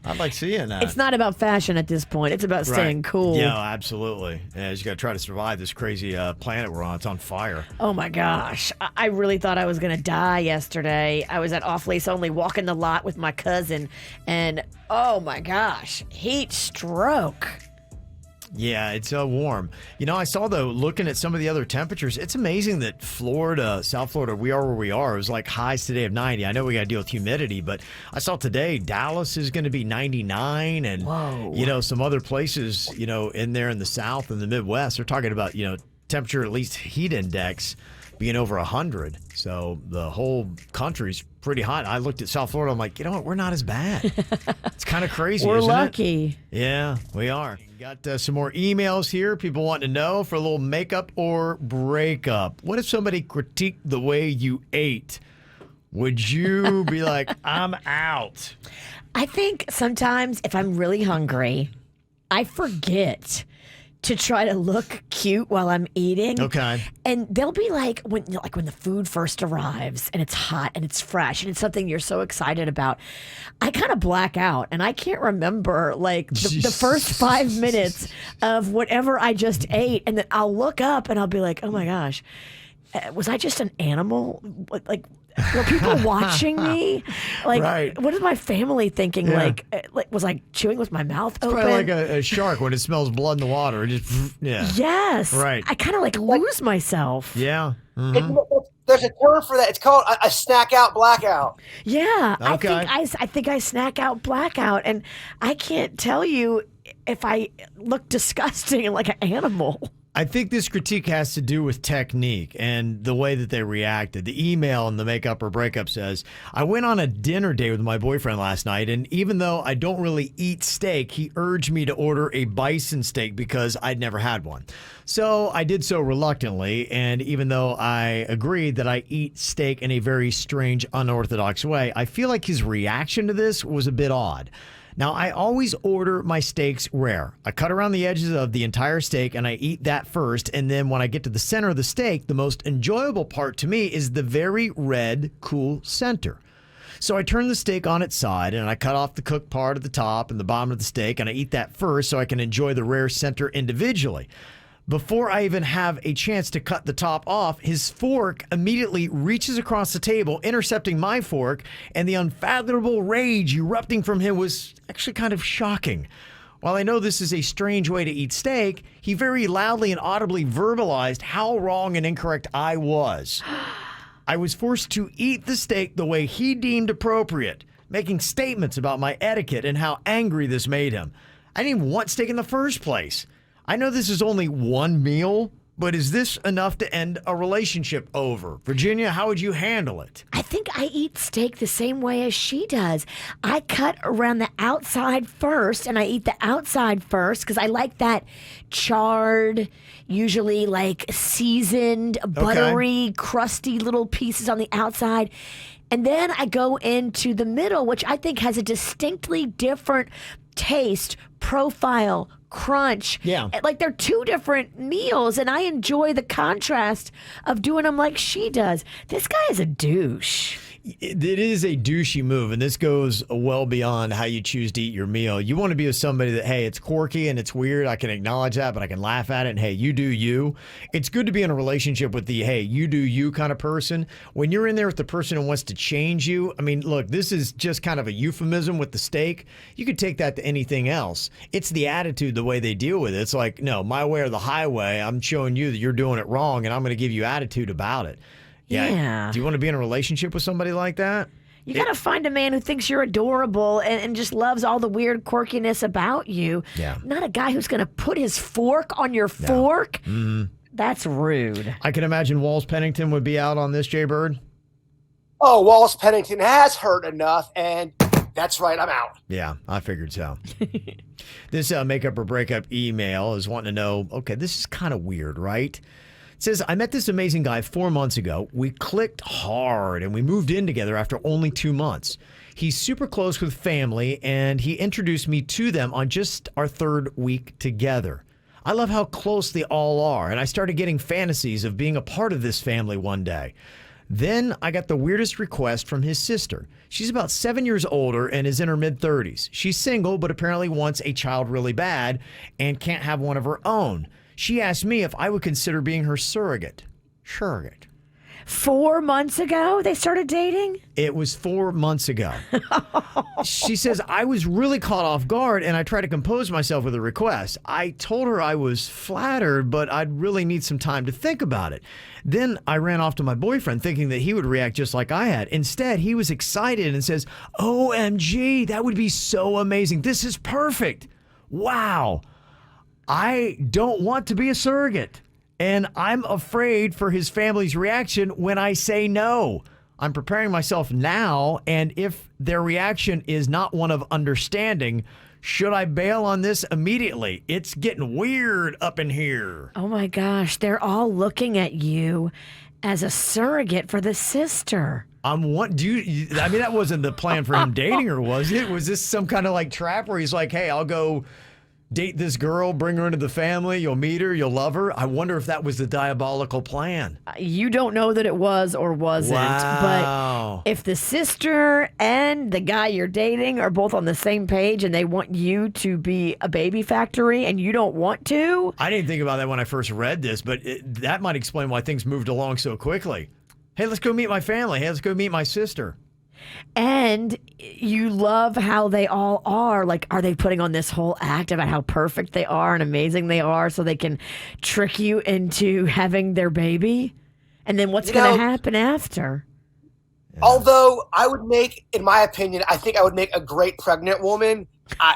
I'd like seeing that. It's not about fashion at this point. It's about staying cool. Yeah, absolutely. Yeah, you got to try to survive this crazy planet we're on. It's on fire. Oh, my gosh. I really thought I was going to die yesterday. I was at Off Lease Only walking the lot with my cousin, and oh, my gosh, heat stroke. Yeah, it's warm. You know, I saw, though, looking at some of the other temperatures, it's amazing that Florida, South Florida, we are where we are. It was like highs today of 90. I know we got to deal with humidity, but I saw today Dallas is going to be 99. And, you know, some other places, you know, in there in the South and the Midwest, they're talking about, you know, temperature, at least heat index, being over 100. So the whole country's pretty hot. I looked at South Florida. I'm like, you know what? We're not as bad. It's kind of crazy, We're isn't lucky. it? Yeah, we are. Got some more emails here. People want to know for a little makeup or breakup. What if somebody critiqued the way you ate? Would you be like, I'm out? I think sometimes if I'm really hungry, I forget to try to look cute while I'm eating. Okay. And they'll be like when the food first arrives and it's hot and it's fresh and it's something you're so excited about, I kind of black out and I can't remember like the first 5 minutes of whatever I just ate. And then I'll look up and I'll be like, oh my gosh, was I just an animal? Like, were people watching me? Like, right. What is my family thinking? Yeah. Like, was I chewing with my mouth open? Probably like a shark when it smells blood in the water. It just, yeah. Yes. Right. I kind of like lose myself. Yeah. Mm-hmm. There's a term for that. It's called a snack out blackout. Yeah. Okay. I think I snack out blackout, and I can't tell you if I look disgusting like an animal. I think this critique has to do with technique and the way that they reacted. The email in the makeup or breakup says, I went on a dinner date with my boyfriend last night, and even though I don't really eat steak, he urged me to order a bison steak because I'd never had one. So I did so reluctantly, and even though I agreed that I eat steak in a very strange, unorthodox way, I feel like his reaction to this was a bit odd. Now, I always order my steaks rare. I cut around the edges of the entire steak and I eat that first. And then when I get to the center of the steak, the most enjoyable part to me is the very red, cool center. So I turn the steak on its side and I cut off the cooked part at the top and the bottom of the steak and I eat that first so I can enjoy the rare center individually. Before I even have a chance to cut the top off, his fork immediately reaches across the table, intercepting my fork, and the unfathomable rage erupting from him was actually kind of shocking. While I know this is a strange way to eat steak, he very loudly and audibly verbalized how wrong and incorrect I was. I was forced to eat the steak the way he deemed appropriate, making statements about my etiquette and how angry this made him. I didn't even want steak in the first place. I know this is only one meal, but is this enough to end a relationship over? Virginia, how would you handle it? I think I eat steak the same way as she does. I cut around the outside first, and I eat the outside first because I like that charred, usually like seasoned, buttery, crusty little pieces on the outside. And then I go into the middle, which I think has a distinctly different taste, profile, crunch. Yeah. Like they're two different meals, and I enjoy the contrast of doing them like she does. This guy is a douche. It is a douchey move, and this goes well beyond how you choose to eat your meal. You want to be with somebody that, hey, it's quirky and it's weird. I can acknowledge that, but I can laugh at it. And hey, you do you. It's good to be in a relationship with the, hey, you do you kind of person. When you're in there with the person who wants to change you, I mean, look, this is just kind of a euphemism with the steak. You could take that to anything else. It's the attitude, the way they deal with it. It's like, no, my way or the highway. I'm showing you that you're doing it wrong, and I'm going to give you attitude about it. Yeah. Do you want to be in a relationship with somebody like that? You got to find a man who thinks you're adorable and just loves all the weird quirkiness about you. Yeah. Not a guy who's going to put his fork on your fork. Mm-hmm. That's rude. I can imagine Walls Pennington would be out on this, Jay Bird. Oh, Wallace Pennington has hurt enough, and that's right, I'm out. Yeah, I figured so. This makeup or breakup email is wanting to know, okay, this is kind of weird, right? It says, I met this amazing guy 4 months ago. We clicked hard and we moved in together after only 2 months. He's super close with family and he introduced me to them on just our 3rd week together. I love how close they all are, and I started getting fantasies of being a part of this family one day. Then I got the weirdest request from his sister. She's about 7 years older and is in her mid-30s. She's single, but apparently wants a child really bad and can't have one of her own. She asked me if I would consider being her surrogate. Surrogate. 4 months ago they started dating? It was 4 months ago. She says, I was really caught off guard and I tried to compose myself with a request. I told her I was flattered, but I'd really need some time to think about it. Then I ran off to my boyfriend thinking that he would react just like I had. Instead, he was excited and says, OMG, that would be so amazing. This is perfect. Wow. I don't want to be a surrogate. And I'm afraid for his family's reaction when I say no. I'm preparing myself now, and if their reaction is not one of understanding, should I bail on this immediately? It's getting weird up in here. Oh my gosh, they're all looking at you as a surrogate for the sister. I mean, that wasn't the plan for him dating her, was it? Was this some kind of like trap where he's like, hey, I'll go date this girl, bring her into the family, you'll meet her, you'll love her? I wonder if that was the diabolical plan. You don't know that it was or wasn't. Wow. But if the sister and the guy you're dating are both on the same page and they want you to be a baby factory and you don't want to. I didn't think about that when I first read this, but that might explain why things moved along so quickly. Hey, let's go meet my family. Hey, let's go meet my sister. And you love how they all are. Like, are they putting on this whole act about how perfect they are and amazing they are so they can trick you into having their baby? And then what's going to happen after? Although I would make, in my opinion, I think I would make a great pregnant woman.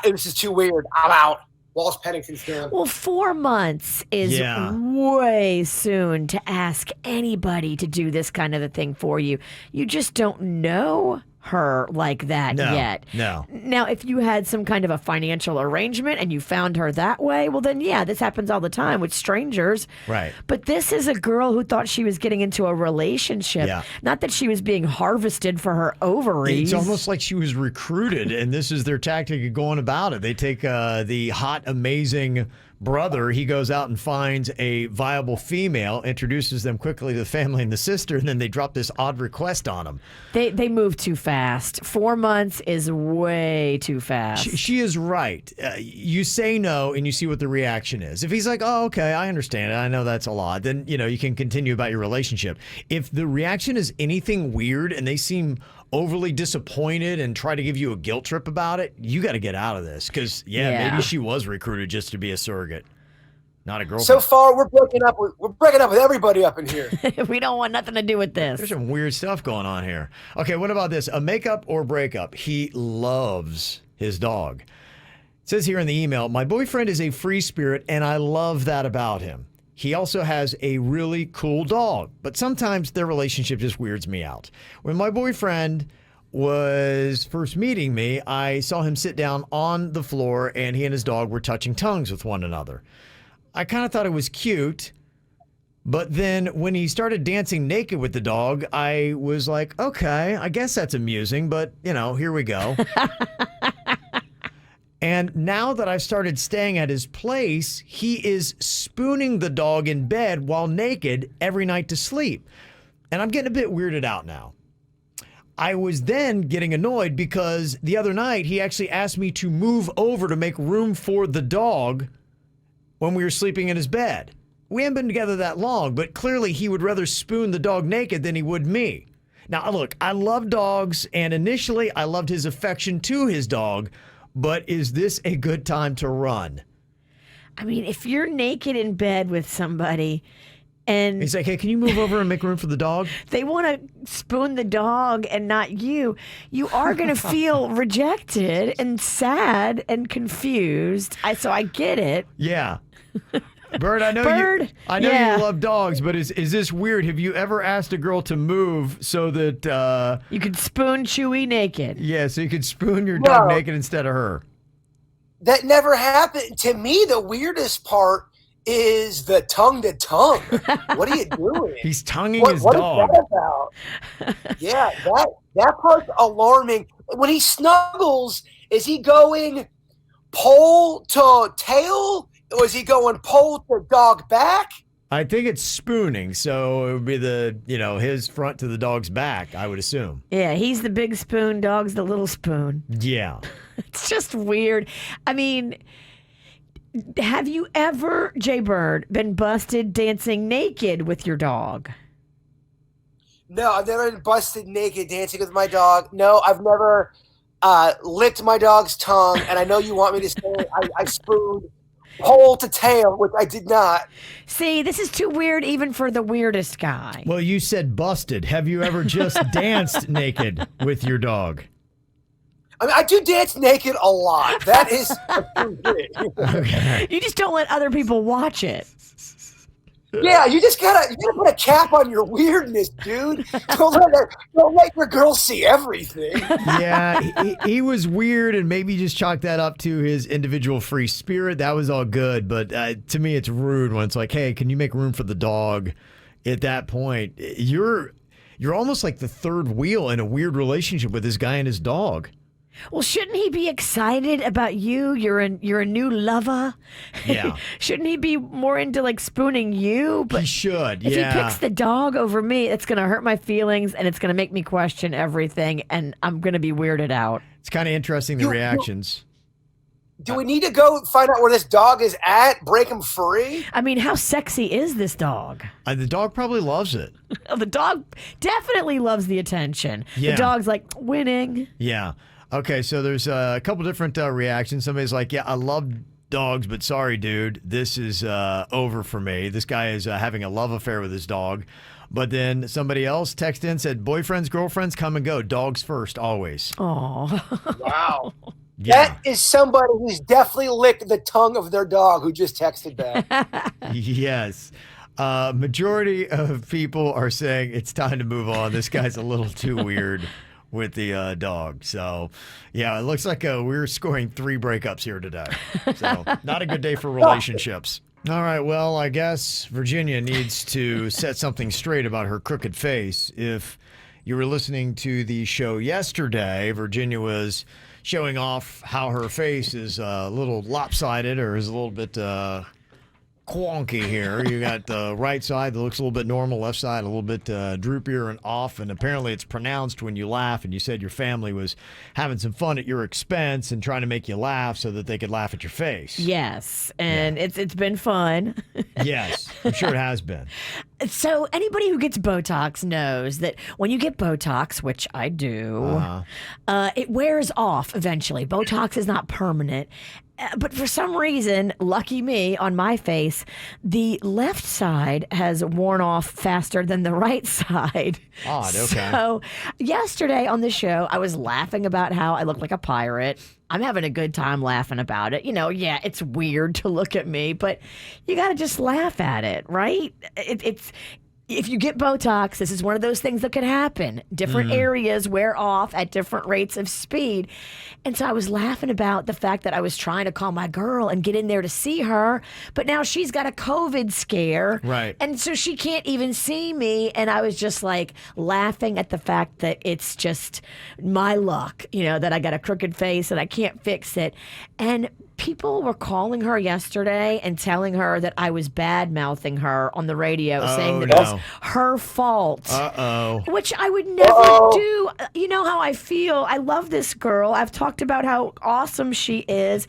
This is too weird. I'm out. Wallace Pennington's doing. Well, 4 months is way soon to ask anybody to do this kind of a thing for you. You just don't know her like that yet. No. Now, if you had some kind of a financial arrangement and you found her that way, well, then, yeah, this happens all the time with strangers. Right. But this is a girl who thought she was getting into a relationship. Yeah. Not that she was being harvested for her ovaries. It's almost like she was recruited, and this is their tactic of going about it. They take the hot, amazing brother, he goes out and finds a viable female, introduces them quickly to the family and the sister, and then they drop this odd request on them. They move too fast. 4 months is way too fast. She is right. You say no and you see what the reaction is. If he's like, oh, okay, I understand it, I know that's a lot, then you can continue about your relationship. If the reaction is anything weird and they seem overly disappointed and try to give you a guilt trip about it, you got to get out of this because maybe she was recruited just to be a surrogate, not a girlfriend. So far, we're breaking up with everybody up in here. We don't want nothing to do with this. There's some weird stuff going on here. Okay, what about this? A makeup or breakup? He loves his dog. It says here in the email, my boyfriend is a free spirit and I love that about him. He also has a really cool dog, but sometimes their relationship just weirds me out. When my boyfriend was first meeting me, I saw him sit down on the floor and he and his dog were touching tongues with one another. I kind of thought it was cute, but then when he started dancing naked with the dog, I was like, okay, I guess that's amusing, but here we go. And now that I've started staying at his place, he is spooning the dog in bed while naked every night to sleep. And I'm getting a bit weirded out now. I was then getting annoyed because the other night he actually asked me to move over to make room for the dog when we were sleeping in his bed. We haven't been together that long, but clearly he would rather spoon the dog naked than he would me. Now, look, I love dogs, and initially I loved his affection to his dog, but is this a good time to run? I mean, if you're naked in bed with somebody and he's like, hey, can you move over and make room for the dog? They want to spoon the dog and not you. You are going to feel rejected and sad and confused. So I get it. Yeah. Bird, I know you love dogs, but is this weird? Have you ever asked a girl to move so that you could spoon Chewy naked? Yeah, so you could spoon your dog naked instead of her. That never happened. To me, the weirdest part is the tongue to tongue. What are you doing? He's tonguing his dog. What is that about? Yeah, that part's alarming. When he snuggles, is he going pole to tail? Or is he going pole to dog back? I think it's spooning, so it would be his front to the dog's back, I would assume. Yeah, he's the big spoon, dog's the little spoon. Yeah. It's just weird. I mean, have you ever, Jay Bird, been busted dancing naked with your dog? No, I've never been busted naked dancing with my dog. No, I've never licked my dog's tongue. And I know you want me to say I spooned pole to tail, which I did not. See, this is too weird even for the weirdest guy. Well, you said busted. Have you ever just danced naked with your dog? I mean, I do dance naked a lot. That is a true thing. Okay. You just don't let other people watch it. Yeah, you gotta put a cap on your weirdness, dude. Don't let your girl see everything. Yeah, he was weird, and maybe just chalk that up to his individual free spirit. That was all good, but to me, it's rude when it's like, hey, can you make room for the dog? At that point, you're almost like the third wheel in a weird relationship with this guy and his dog. Well, shouldn't he be excited about you? You're a new lover. Yeah. Shouldn't he be more into like spooning you? But he should. if Yeah. he picks the dog over me, it's going to hurt my feelings and it's going to make me question everything, and I'm going to be weirded out. It's kind of interesting, the reactions. Do we need to go find out where this dog is at? Break him free? I mean, how sexy is this dog? The dog probably loves it. The dog definitely loves the attention. Yeah. The dog's like, winning. Yeah. Okay, so there's a couple different reactions. Somebody's like, yeah, I love dogs, but sorry, dude, this is over for me. This guy is having a love affair with his dog. But then somebody else texted in, said, boyfriends, girlfriends, come and go. Dogs first, always. Oh. Wow. Yeah. That is somebody who's definitely licked the tongue of their dog who just texted that. Yes. Majority of people are saying it's time to move on. This guy's a little too weird with the dog. So, yeah, it looks like we're scoring 3 breakups here today. So, not a good day for relationships. All right, well, I guess Virginia needs to set something straight about her crooked face. If you were listening to the show yesterday, Virginia was showing off how her face is a little lopsided or is a little bit quonky here. You got the right side that looks a little bit normal, left side a little bit droopier and off, and apparently it's pronounced when you laugh, and you said your family was having some fun at your expense and trying to make you laugh so that they could laugh at your face. Yes, and it's been fun. Yes, I'm sure it has been. So anybody who gets Botox knows that when you get Botox, which I do, it wears off eventually. Botox is not permanent. But for some reason, lucky me, on my face, the left side has worn off faster than the right side. Odd, okay. So yesterday on the show, I was laughing about how I look like a pirate. I'm having a good time laughing about it. You know, yeah, it's weird to look at me, but you got to just laugh at it, right? It's if you get Botox, this is one of those things that could happen. Different areas wear off at different rates of speed. And so I was laughing about the fact that I was trying to call my girl and get in there to see her, but now she's got a COVID scare. Right. And so she can't even see me. And I was just like laughing at the fact that it's just my luck, you know, that I got a crooked face and I can't fix it. And people were calling her yesterday and telling her that I was bad-mouthing her on the radio, saying that it was her fault. Uh-oh. Which I would never do. You know how I feel. I love this girl. I've talked about how awesome she is.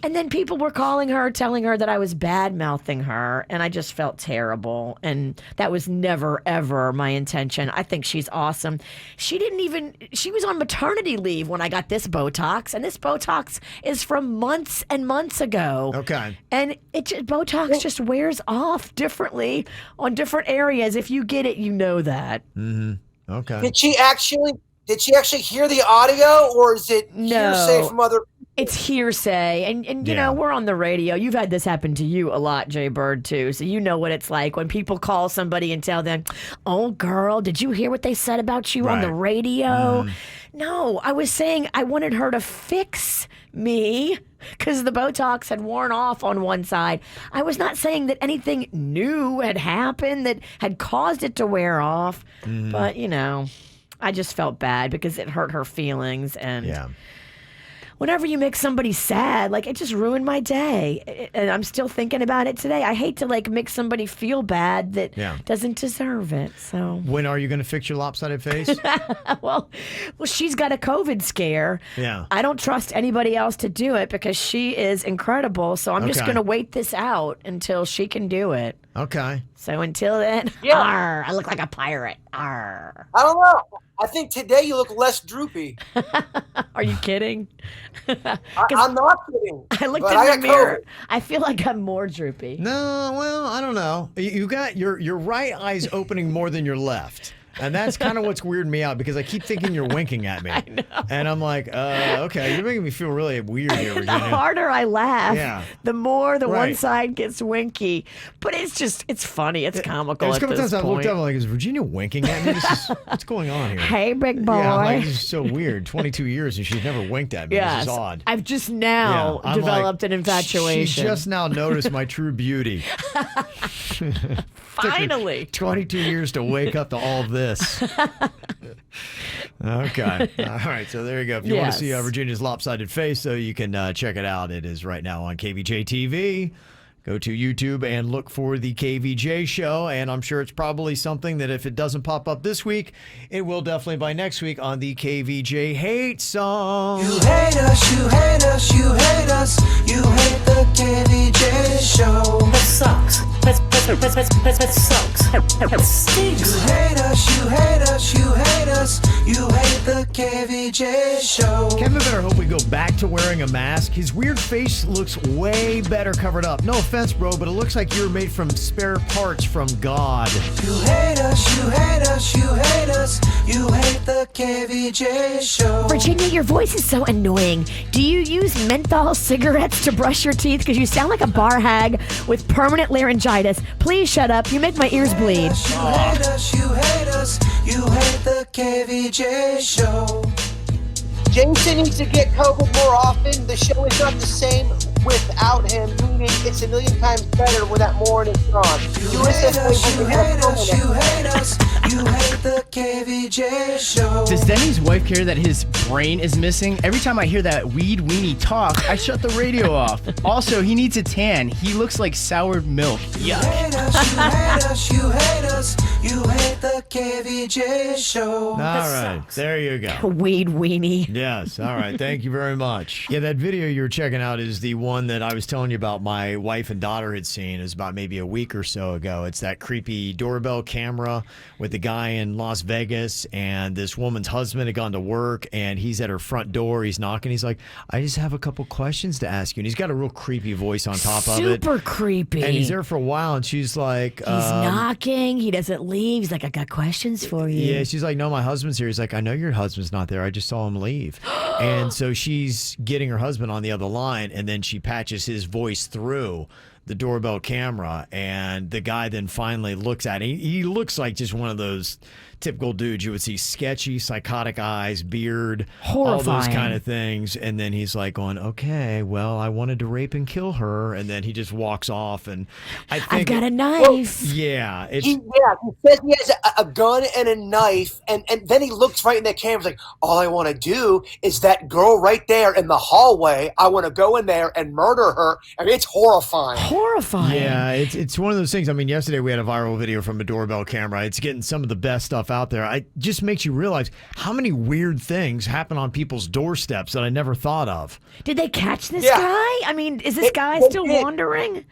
And then people were calling her, telling her that I was bad-mouthing her, and I just felt terrible. And that was never, ever my intention. I think she's awesome. She was on maternity leave when I got this Botox, and this Botox is from months and months ago. Okay. And Botox just wears off differently on different areas. If you get it, you know that. Mm-hmm. Okay. Did she actually hear the audio, or is it hearsay from other people? It's hearsay. And you know, we're on the radio. You've had this happen to you a lot, Jay Bird, too. So you know what it's like when people call somebody and tell them, oh, girl, did you hear what they said about you on the radio? No, I was saying I wanted her to fix me because the Botox had worn off on one side. I was not saying that anything new had happened that had caused it to wear off. But, you know, I just felt bad because it hurt her feelings. And whenever you make somebody sad, like, it just ruined my day. And I'm still thinking about it today. I hate to, like, make somebody feel bad that doesn't deserve it. So when are you going to fix your lopsided face? well, she's got a COVID scare. Yeah. I don't trust anybody else to do it because she is incredible. So I'm just going to wait this out until she can do it. Okay. So until then, Yeah. arr, I look like a pirate. Arr. I don't know. I think today you look less droopy. Are you kidding? I'm not kidding. I looked but in I the got mirror. COVID. I feel like I'm more droopy. No, well, I don't know. You got your right eye's opening more than your left. And that's kind of what's weirding me out because I keep thinking you're winking at me. I know. And I'm like, okay, you're making me feel really weird here, The Virginia. harder I laugh, Yeah. the more the one Right. side gets winky. But it's funny. It's comical There's a at couple this times I looked point. up and I'm like, is Virginia winking at me? What's going on here? Hey, big boy. Yeah, I'm like, this is so weird. 22 years and she's never winked at me. Yes, This is odd. I've just now Yeah, I'm developed like, an infatuation. She just now noticed my true beauty. Finally. 22 years to wake up to all this. Okay. All right. So there you go. If you want to see Yes. Virginia's lopsided face, though, you can check it out. It is right now on KVJ TV. Go to YouTube and look for the KVJ show. And I'm sure it's probably something that if it doesn't pop up this week, it will definitely by next week on the KVJ Hate Song. You hate us, you hate us, you hate us. You hate the KVJ show. That sucks. That sucks. That stinks. You hate us, you hate us, you hate us. You hate the KVJ show. Kevin better hope we go back to wearing a mask. His weird face looks way better covered up. No offense, bro, but it looks like you were made from spare parts from God. You hate us, you hate us, you hate us. You hate the KVJ show. Virginia, your voice is so annoying. Do you use menthol cigarettes to brush your teeth? Because you sound like a bar hag with permanent laryngitis. Please shut up. You make my ears bleed. You hate us, you hate us. You hate the KVJ show. Jameson needs to get COVID more often. The show is not the same without him, meaning it's a million times better when that morning is gone. You hate us, you hate us, you hate us. You hate the KVJ show. Does Denny's wife care that his brain is missing? Every time I hear that weed weenie talk, I shut the radio off. Also, he needs a tan. He looks like soured milk. You Yuck. hate us, you hate us, you hate us. You hate the KVJ show. All right. There you go. Weed weenie. Yes. All right. Thank you very much. Yeah, that video you're checking out is the one that I was telling you about my wife and daughter had seen. It was about maybe a week or so ago. It's that creepy doorbell camera with the guy in Las Vegas, and this woman's husband had gone to work, and he's at her front door. He's knocking. He's like, I just have a couple questions to ask you. And he's got a real creepy voice on top of it. Super creepy. And he's there for a while, and she's like... He's knocking. He doesn't leave. He's like, I got questions for you. Yeah, she's like, no, my husband's here. He's like, I know your husband's not there. I just saw him leave. And so she's getting her husband on the other line, and then she patches his voice through the doorbell camera, and the guy then finally looks at it. He looks like just one of those typical dudes you would see, sketchy, psychotic eyes, beard, all those Horrifying. kind of things. And then he's like going, okay, well, I wanted to rape and kill her. And then he just walks off. And I think I've got a knife. yeah, it's He says he has a gun and a knife, and then he looks right in the camera. He's like, all I want to do is that girl right there in the hallway. I want to go in there and murder her. I mean, it's horrifying. Horrifying. yeah, it's one of those things. I mean, yesterday we had a viral video from a doorbell camera. It's getting some of the best stuff out there. It just makes you realize how many weird things happen on people's doorsteps that I never thought of. Did they catch this Yeah. guy? I mean, is this guy they still did. wandering?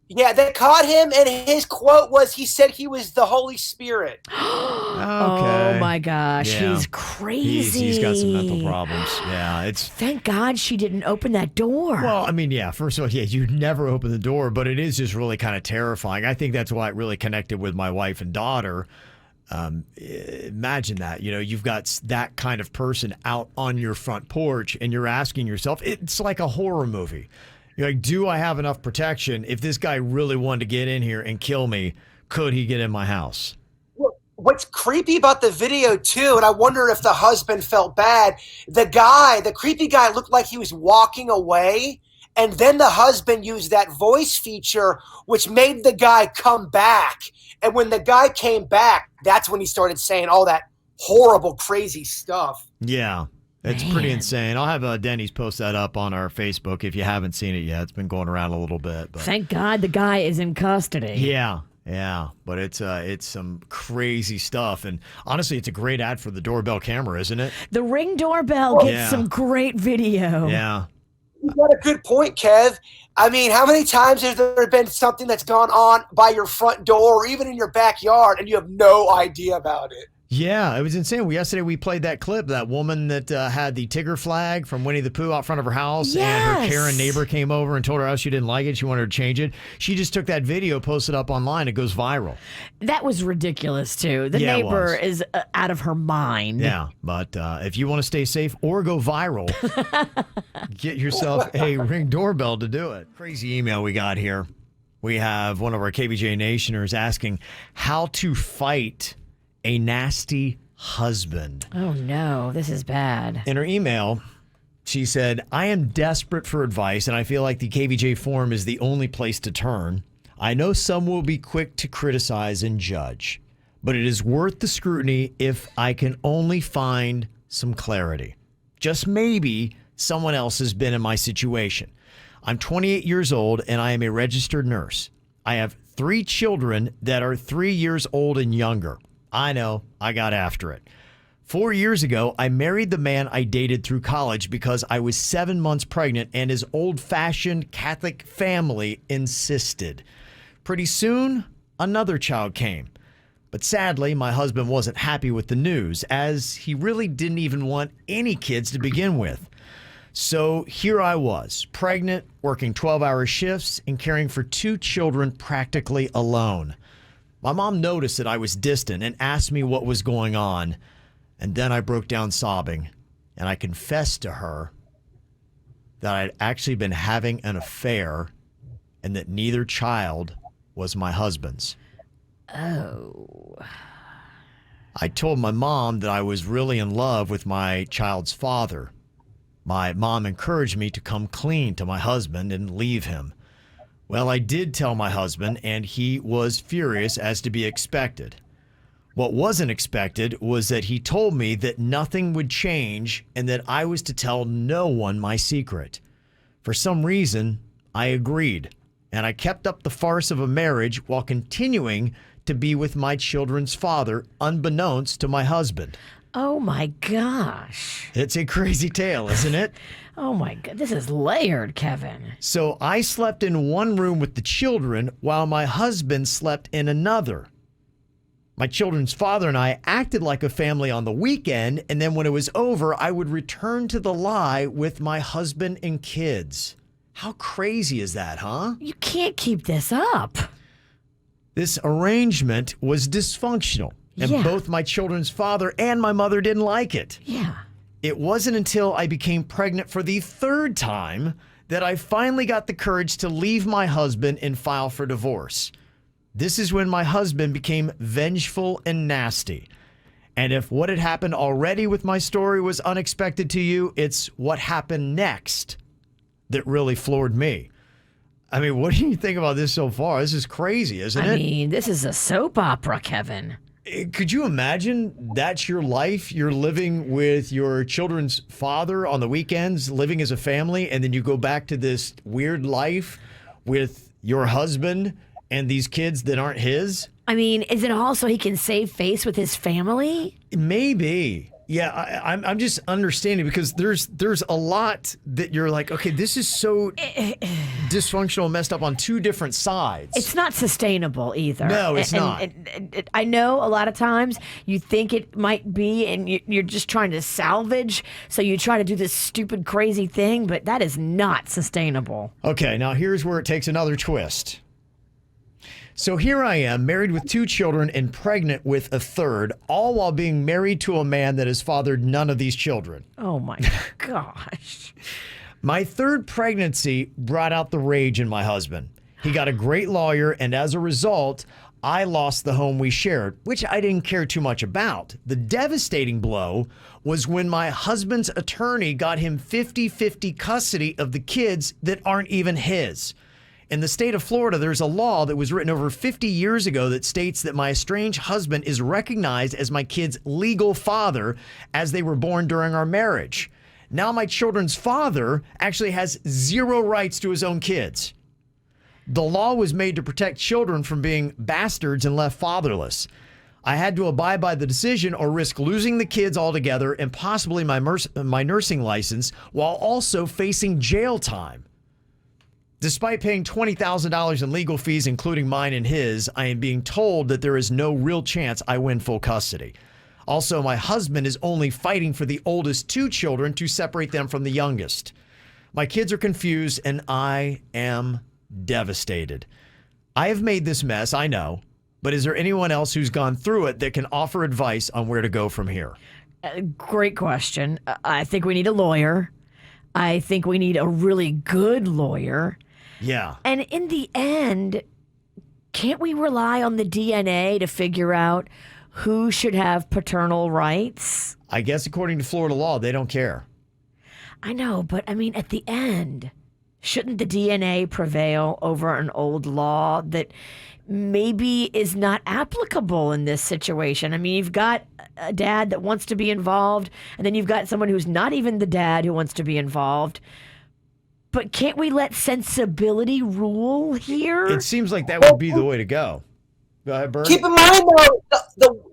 Yeah, they caught him, and his quote was, he said he was the Holy Spirit. Oh my gosh, Yeah. he's crazy. He's got some mental problems. Yeah, it's... Thank God she didn't open that door. Well, I mean, yeah, first of all, yeah, you'd never open the door, but it is just really kind of terrifying. I think that's why it really connected with my wife and daughter. Imagine that, you've got that kind of person out on your front porch and you're asking yourself, it's like a horror movie. You're like, do I have enough protection? If this guy really wanted to get in here and kill me, could he get in my house? What's creepy about the video too, and I wonder if the husband felt bad, the creepy guy looked like he was walking away, and then the husband used that voice feature, which made the guy come back. And when the guy came back, that's when he started saying all that horrible, crazy stuff. Yeah. It's pretty insane. I'll have Denny's post that up on our Facebook if you haven't seen it yet. It's been going around a little bit. But Thank God the guy is in custody. yeah, but it's some crazy stuff, and honestly, it's a great ad for the doorbell camera, isn't it? The Ring doorbell gets Yeah. some great video. Yeah. You got a good point, Kev. I mean, how many times has there been something that's gone on by your front door or even in your backyard and you have no idea about it? Yeah, it was insane. Yesterday we played that clip, that woman that had the Tigger flag from Winnie the Pooh out front of her house, and her Karen neighbor came over and told her how she didn't like it. She wanted her to change it. She just took that video, posted up online. It goes viral. That was ridiculous, too. The neighbor is out of her mind. Yeah, but if you want to stay safe or go viral, get yourself a Ring doorbell to do it. Crazy email we got here. We have one of our KVJ Nationers asking how to fight a nasty husband. Oh, no. This is bad. In her email, she said, I am desperate for advice, and I feel like the KVJ forum is the only place to turn. I know some will be quick to criticize and judge, but it is worth the scrutiny if I can only find some clarity. Just maybe someone else has been in my situation. I'm 28 years old, and I am a registered nurse. I have 3 children that are 3 years old and younger. I know, I got after it. 4 years ago, I married the man I dated through college because I was 7 months pregnant and his old-fashioned Catholic family insisted. Pretty soon, another child came. But sadly, my husband wasn't happy with the news, as he really didn't even want any kids to begin with. So here I was, pregnant, working 12-hour shifts, and caring for 2 children practically alone. My mom noticed that I was distant and asked me what was going on. And then I broke down sobbing, and I confessed to her that I'd actually been having an affair and that neither child was my husband's. Oh. I told my mom that I was really in love with my child's father. My mom encouraged me to come clean to my husband and leave him. Well, I did tell my husband, and he was furious, as to be expected. What wasn't expected was that he told me that nothing would change and that I was to tell no one my secret. For some reason, I agreed, and I kept up the farce of a marriage while continuing to be with my children's father, unbeknownst to my husband. Oh, my gosh. It's a crazy tale, isn't it? Oh, my God. This is layered, Kevin. So I slept in one room with the children while my husband slept in another. My children's father and I acted like a family on the weekend, and then when it was over, I would return to the lie with my husband and kids. How crazy is that, huh? You can't keep this up. This arrangement was dysfunctional, and both my children's father and my mother didn't like it. Yeah. It wasn't until I became pregnant for the 3rd time that I finally got the courage to leave my husband and file for divorce. This is when my husband became vengeful and nasty. And if what had happened already with my story was unexpected to you, it's what happened next that really floored me. I mean, what do you think about this so far? This is crazy, isn't it? I mean, this is a soap opera, Kevin. Could you imagine that's your life? You're living with your children's father on the weekends, living as a family, and then you go back to this weird life with your husband and these kids that aren't his? I mean, is it also he can save face with his family? Maybe. Yeah, I'm just understanding because there's a lot that you're like, okay, this is so dysfunctional and messed up on 2 different sides. It's not sustainable either. No, it's not. And I know a lot of times you think it might be and you're just trying to salvage, so you try to do this stupid, crazy thing, but that is not sustainable. Okay, now here's where it takes another twist. So here I am, married with 2 children and pregnant with a 3rd, all while being married to a man that has fathered none of these children. Oh my gosh. My 3rd pregnancy brought out the rage in my husband. He got a great lawyer, and as a result, I lost the home we shared, which I didn't care too much about. The devastating blow was when my husband's attorney got him 50-50 custody of the kids that aren't even his. In the state of Florida, there's a law that was written over 50 years ago that states that my estranged husband is recognized as my kid's legal father as they were born during our marriage. Now my children's father actually has 0 rights to his own kids. The law was made to protect children from being bastards and left fatherless. I had to abide by the decision or risk losing the kids altogether and possibly my nursing license while also facing jail time. Despite paying $20,000 in legal fees, including mine and his, I am being told that there is no real chance I win full custody. Also, my husband is only fighting for the oldest 2 children to separate them from the youngest. My kids are confused and I am devastated. I have made this mess, I know, but is there anyone else who's gone through it that can offer advice on where to go from here? Great question. I think we need a lawyer. I think we need a really good lawyer. Yeah. And in the end, can't we rely on the DNA to figure out who should have paternal rights? I guess according to Florida law, they don't care. I know, but I mean, at the end, shouldn't the DNA prevail over an old law that maybe is not applicable in this situation? I mean, you've got a dad that wants to be involved, and then you've got someone who's not even the dad who wants to be involved. But can't we let sensibility rule here? It seems like that would be the way to go. Go ahead, Bert. Keep in mind, though,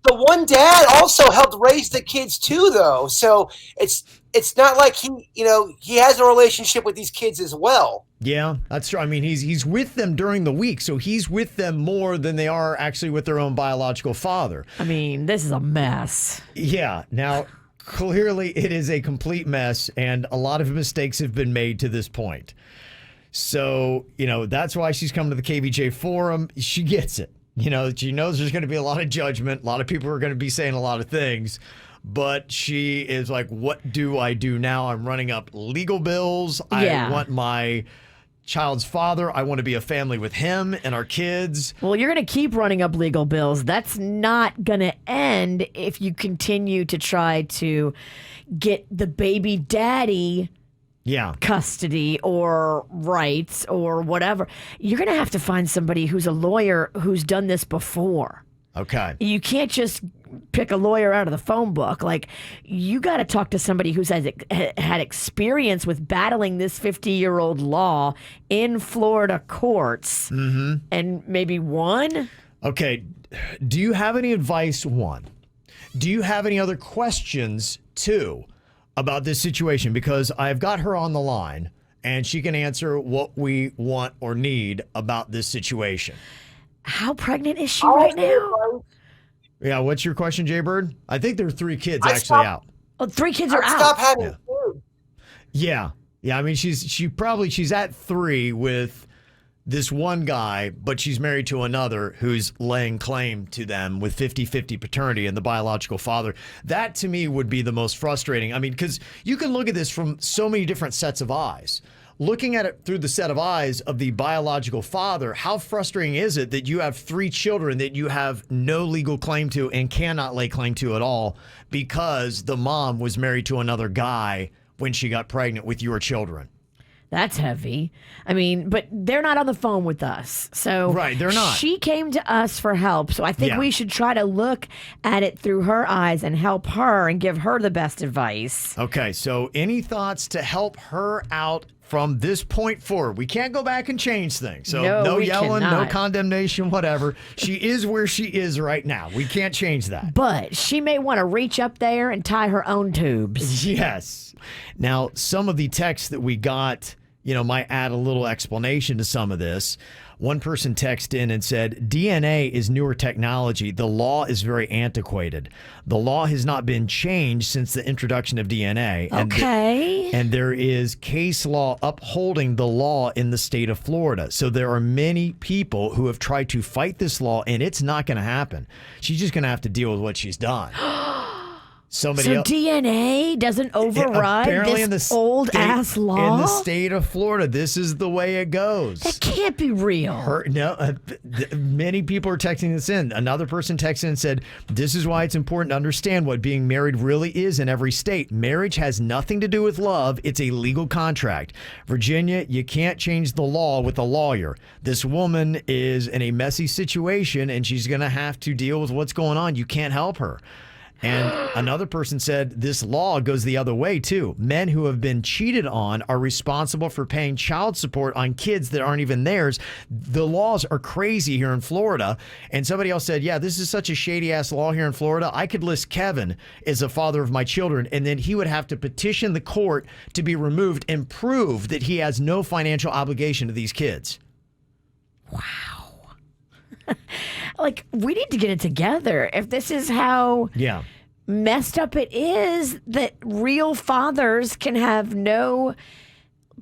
the one dad also helped raise the kids too, though. So it's not like he has a relationship with these kids as well. Yeah, that's true. I mean, he's with them during the week, so he's with them more than they are actually with their own biological father. I mean, this is a mess. Yeah. Now, clearly it is a complete mess, and a lot of mistakes have been made to this point. So, that's why she's come to the KVJ forum. She gets it. She knows there's going to be a lot of judgment. A lot of people are going to be saying a lot of things. But she is like, what do I do now? I'm running up legal bills. Yeah. I want my child's father. I want to be a family with him and our kids. Well, you're going to keep running up legal bills. That's not going to end if you continue to try to get the baby daddy custody or rights or whatever. You're going to have to find somebody who's a lawyer who's done this before. Okay. You can't just pick a lawyer out of the phone book. Like, you got to talk to somebody who's had experience with battling this 50-year-old law in Florida courts and maybe won. Okay. Do you have any advice, one? Do you have any other questions, two, about this situation? Because I've got her on the line, and she can answer what we want or need about this situation. How pregnant is she right now? Yeah, what's your question, Jay Bird? I think there are 3 kids actually out. Oh, 3 kids are out. Stop having food. Yeah. I mean, she's at 3 with this one guy, but she's married to another who's laying claim to them with 50-50 paternity and the biological father. That to me would be the most frustrating. I mean, because you can look at this from so many different sets of eyes. Looking at it through the set of eyes of the biological father, how frustrating is it that you have 3 children that you have no legal claim to and cannot lay claim to at all because the mom was married to another guy when she got pregnant with your children? That's heavy. I mean, but they're not on the phone with us. So right, they're not. She came to us for help. So I think we should try to look at it through her eyes and help her and give her the best advice. Okay, so any thoughts to help her out from this point forward? We can't go back and change things. So no yelling, no condemnation, whatever. She is where she is right now. We can't change that. But she may want to reach up there and tie her own tubes. Yes. Now, some of the texts that we got, might add a little explanation to some of this. One person texted in and said, DNA is newer technology. The law is very antiquated. The law has not been changed since the introduction of DNA. Okay. And there is case law upholding the law in the state of Florida. So there are many people who have tried to fight this law, and it's not going to happen. She's just going to have to deal with what she's done. So DNA doesn't override this old-ass law? In the state of Florida, this is the way it goes. That can't be real. Many people are texting this in. Another person texted in and said, this is why it's important to understand what being married really is in every state. Marriage has nothing to do with love. It's a legal contract. Virginia, you can't change the law with a lawyer. This woman is in a messy situation, and she's going to have to deal with what's going on. You can't help her. And another person said this law goes the other way, too. Men who have been cheated on are responsible for paying child support on kids that aren't even theirs. The laws are crazy here in Florida. And somebody else said, yeah, this is such a shady-ass law here in Florida. I could list Kevin as a father of my children, and then he would have to petition the court to be removed and prove that he has no financial obligation to these kids. Wow. Like, we need to get it together. If this is how messed up it is, that real fathers can have no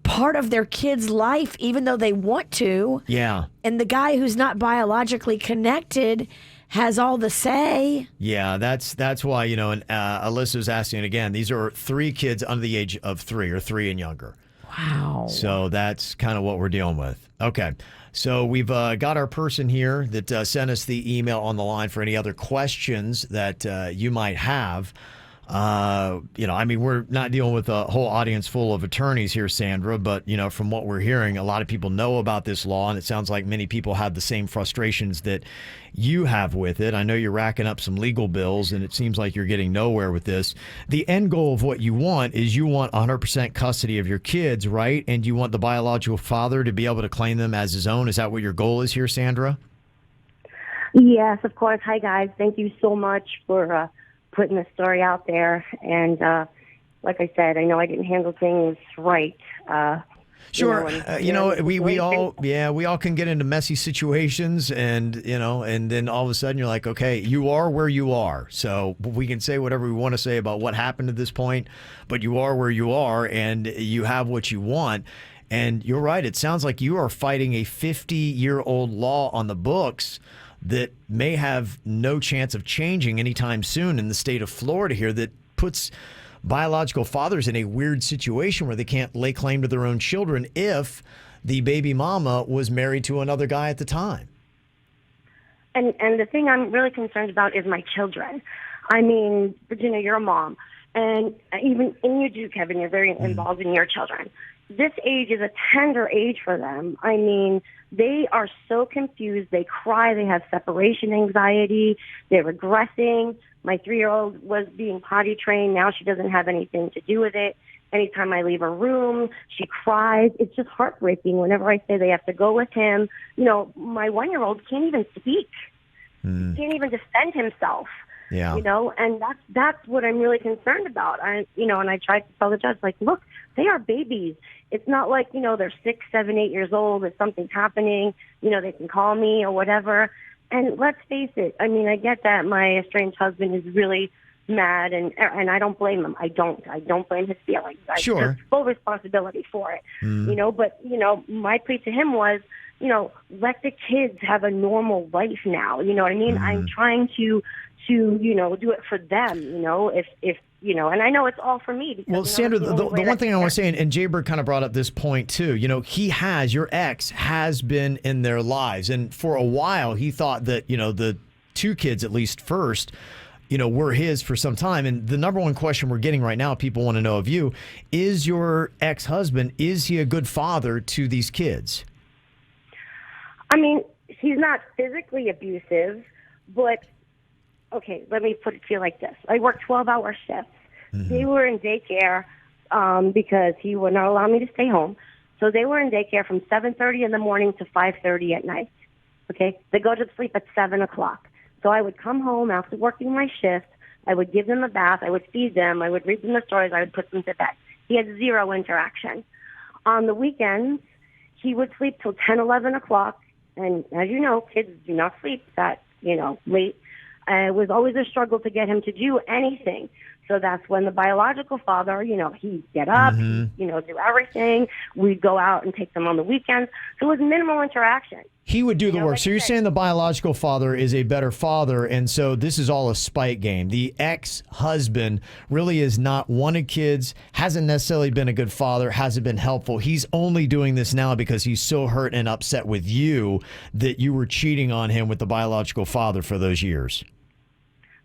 part of their kid's life, even though they want to. Yeah. And the guy who's not biologically connected has all the say. Yeah, that's why, you know, and Alyssa's asking again, these are 3 kids under the age of 3 or 3 and younger. Wow. So that's kind of what we're dealing with. Okay. So we've got our person here that sent us the email on the line for any other questions that you might have. You know, I mean, we're not dealing with a whole audience full of attorneys here, Sandra, but, you know, from what we're hearing, a lot of people know about this law, and it sounds like many people have the same frustrations that you have with it. I know you're racking up some legal bills, and it seems like you're getting nowhere with this. The end goal of what you want is you want 100% custody of your kids, right? And you want the biological father to be able to claim them as his own. Is that what your goal is here, Sandra? Yes, of course. Hi, guys. Thank you so much for putting the story out there. And like I said, I know I didn't handle things right. Sure. You know, we all can get into messy situations, and, you know, and then all of a sudden you're like, okay, you are where you are. So we can say whatever we want to say about what happened at this point, but you are where you are and you have what you want. And you're right. It sounds like you are fighting a 50-year-old law on the books that may have no chance of changing anytime soon in the state of Florida here, that puts biological fathers in a weird situation where they can't lay claim to their own children if the baby mama was married to another guy at the time. And the thing I'm really concerned about is my children. I mean, Virginia, you're a mom. And even you do, Kevin, you're very involved in your children. This age is a tender age for them. I mean, they are so confused. They cry. They have separation anxiety. They're regressing. My 3-year-old was being potty trained. Now she doesn't have anything to do with it. Anytime I leave a room, she cries. It's just heartbreaking whenever I say they have to go with him. You know, my 1-year-old can't even speak. He can't even defend himself. Yeah. You know, and that's what I'm really concerned about. And I tried to tell the judge, like, look, they are babies. It's not like, you know, they're 6, 7, 8 years old. If something's happening, you know, they can call me or whatever. And let's face it. I mean, I get that my estranged husband is really mad, and I don't blame him. I don't blame his feelings. Sure. I take full responsibility for it. You know, but, you know, my plea to him was, you know, let the kids have a normal life now. You know what I mean? I'm trying to, you know, do it for them, you know, if you know, and I know it's all for me. Because, well, Sandra, the one thing I want to say, and Jaybird kind of brought up this point too, you know, your ex has been in their lives. And for a while, he thought that, you know, the 2 kids, at least first, you know, were his for some time. And the number one question we're getting right now, people want to know of you, is your ex-husband, is he a good father to these kids? I mean, he's not physically abusive, but okay, let me put it to you like this. I worked 12-hour shifts. They were in daycare because he would not allow me to stay home. So they were in daycare from 7:30 in the morning to 5:30 at night. Okay? They go to sleep at 7 o'clock. So I would come home after working my shift. I would give them a bath. I would feed them. I would read them the stories. I would put them to bed. He had 0 interaction. On the weekends, he would sleep till 10, 11 o'clock. And as you know, kids do not sleep that, you know, late. It was always a struggle to get him to do anything. So that's when the biological father, you know, he'd get up, he'd, you know, do everything. We'd go out and take them on the weekends. So it was minimal interaction. He would do the work. So you're saying the biological father is a better father, and so this is all a spite game. The ex-husband really is not wanted kids, hasn't necessarily been a good father, hasn't been helpful. He's only doing this now because he's so hurt and upset with you that you were cheating on him with the biological father for those years.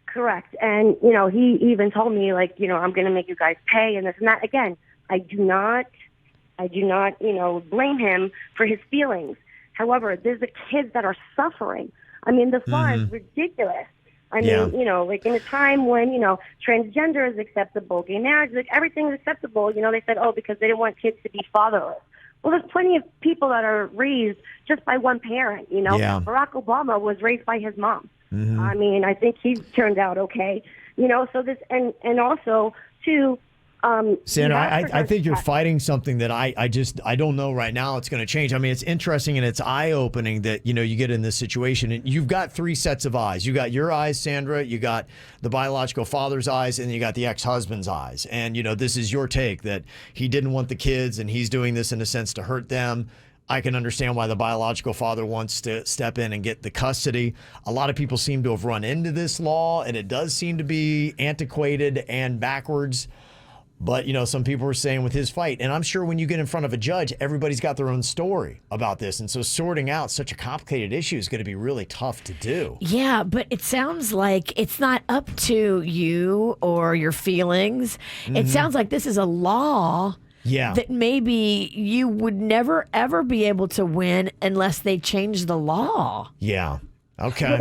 Correct. And, you know, he even told me, like, you know, I'm going to make you guys pay and this and that. Again, I do not, you know, blame him for his feelings. However, there's the kids that are suffering. I mean, the fine is ridiculous. I mean, like in a time when, transgender is acceptable, gay marriage, like everything is acceptable, they said, because they didn't want kids to be fatherless. Well, there's plenty of people that are raised just by one parent, Yeah. Barack Obama was raised by his mom. Mm-hmm. I mean, I think he turned out okay, so this, and also, too, Sandra, I think you're fighting something that I don't know right now it's going to change. I mean, it's interesting and it's eye-opening that, you get in this situation and you've got three sets of eyes. You got your eyes, Sandra, you got the biological father's eyes, and you got the ex-husband's eyes. And, this is your take that he didn't want the kids and he's doing this in a sense to hurt them. I can understand why the biological father wants to step in and get the custody. A lot of people seem to have run into this law, and it does seem to be antiquated and backwards. But, some people were saying with his fight, and I'm sure when you get in front of a judge, everybody's got their own story about this. And so sorting out such a complicated issue is going to be really tough to do. Yeah, but it sounds like it's not up to you or your feelings. Mm-hmm. It sounds like this is a law that maybe you would never, ever be able to win unless they change the law. Yeah. Okay.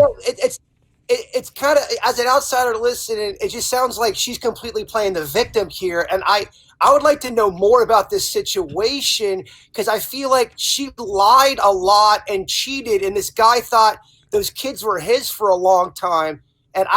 It's kind of, as an outsider listening, it just sounds like she's completely playing the victim here. And I would like to know more about this situation because I feel like she lied a lot and cheated. And this guy thought those kids were his for a long time. And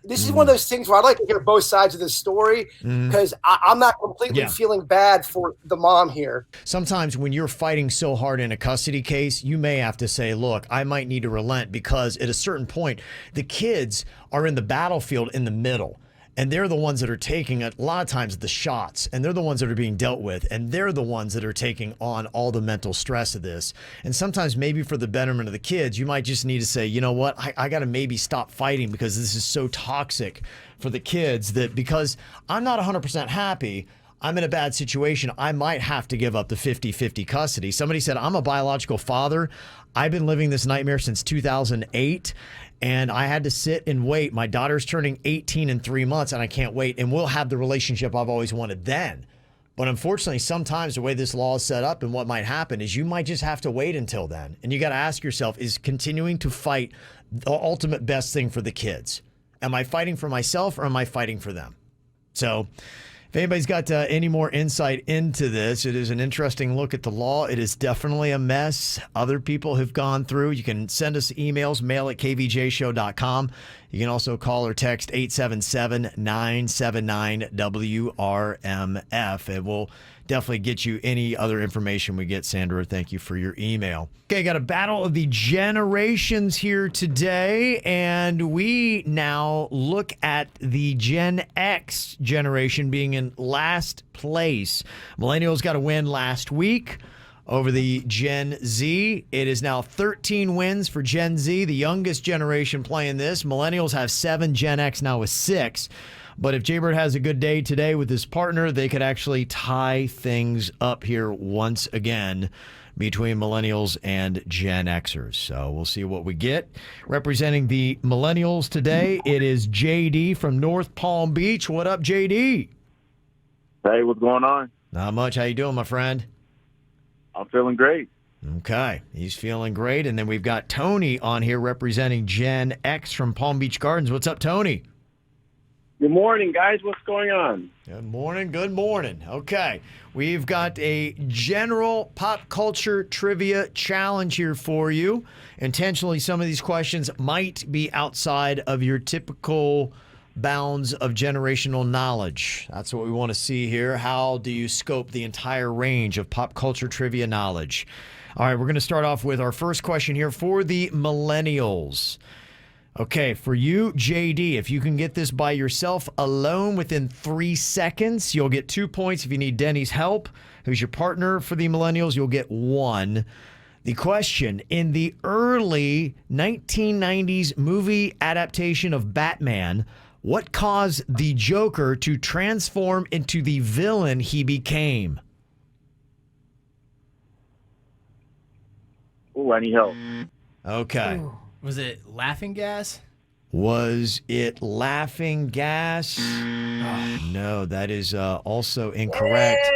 this is one of those things where I'd like to hear both sides of the story because I'm not completely feeling bad for the mom here. Sometimes when you're fighting so hard in a custody case, you may have to say, look, I might need to relent because at a certain point, the kids are in the battlefield in the middle. And they're the ones that are taking, a lot of times, the shots. And they're the ones that are being dealt with. And they're the ones that are taking on all the mental stress of this. And sometimes maybe for the betterment of the kids, you might just need to say, you know what, I got to maybe stop fighting because this is so toxic for the kids that because I'm not 100% happy, I'm in a bad situation, I might have to give up the 50-50 custody. Somebody said, I'm a biological father. I've been living this nightmare since 2008. And I had to sit and wait. My daughter's turning 18 in 3 months, and I can't wait. And we'll have the relationship I've always wanted then. But unfortunately, sometimes the way this law is set up and what might happen is you might just have to wait until then. And you got to ask yourself, is continuing to fight the ultimate best thing for the kids? Am I fighting for myself or am I fighting for them? So if anybody's got any more insight into this, it is an interesting look at the law. It is definitely a mess. Other people have gone through. You can send us emails, mail at kvjshow.com. You can also call or text 877-979-WRMF, and we'll definitely get you any other information we get, Sandra. Thank you for your email. Okay, got a battle of the generations here today, and we now look at the Gen X generation being in last place. Millennials got a win last week over the Gen Z. It is now 13 wins for Gen Z, the youngest generation playing this. Millennials have 7, Gen X now with 6. But if Jaybird has a good day today with his partner, they could actually tie things up here once again between millennials and Gen Xers. So we'll see what we get. Representing the millennials today, it is JD from North Palm Beach. What up, JD? Hey, what's going on? Not much. How you doing, my friend? I'm feeling great. Okay, he's feeling great. And then we've got Tony on here representing Gen X from Palm Beach Gardens. What's up, Tony? Good morning, guys. What's going on? Good morning. Good morning. Okay, we've got a general pop culture trivia challenge here for you. Intentionally, some of these questions might be outside of your typical bounds of generational knowledge. That's what we want to see here. How do you scope the entire range of pop culture trivia knowledge? All right, we're going to start off with our first question here for the millennials. Okay, for you, JD, if you can get this by yourself alone within 3 seconds, you'll get 2 points. If you need Denny's help, who's your partner for the millennials, you'll get 1. The question, in the early 1990s movie adaptation of Batman, what caused the Joker to transform into the villain he became? Oh, I need help. Okay. Ooh. Was it laughing gas? Was it laughing gas? No, that is also incorrect.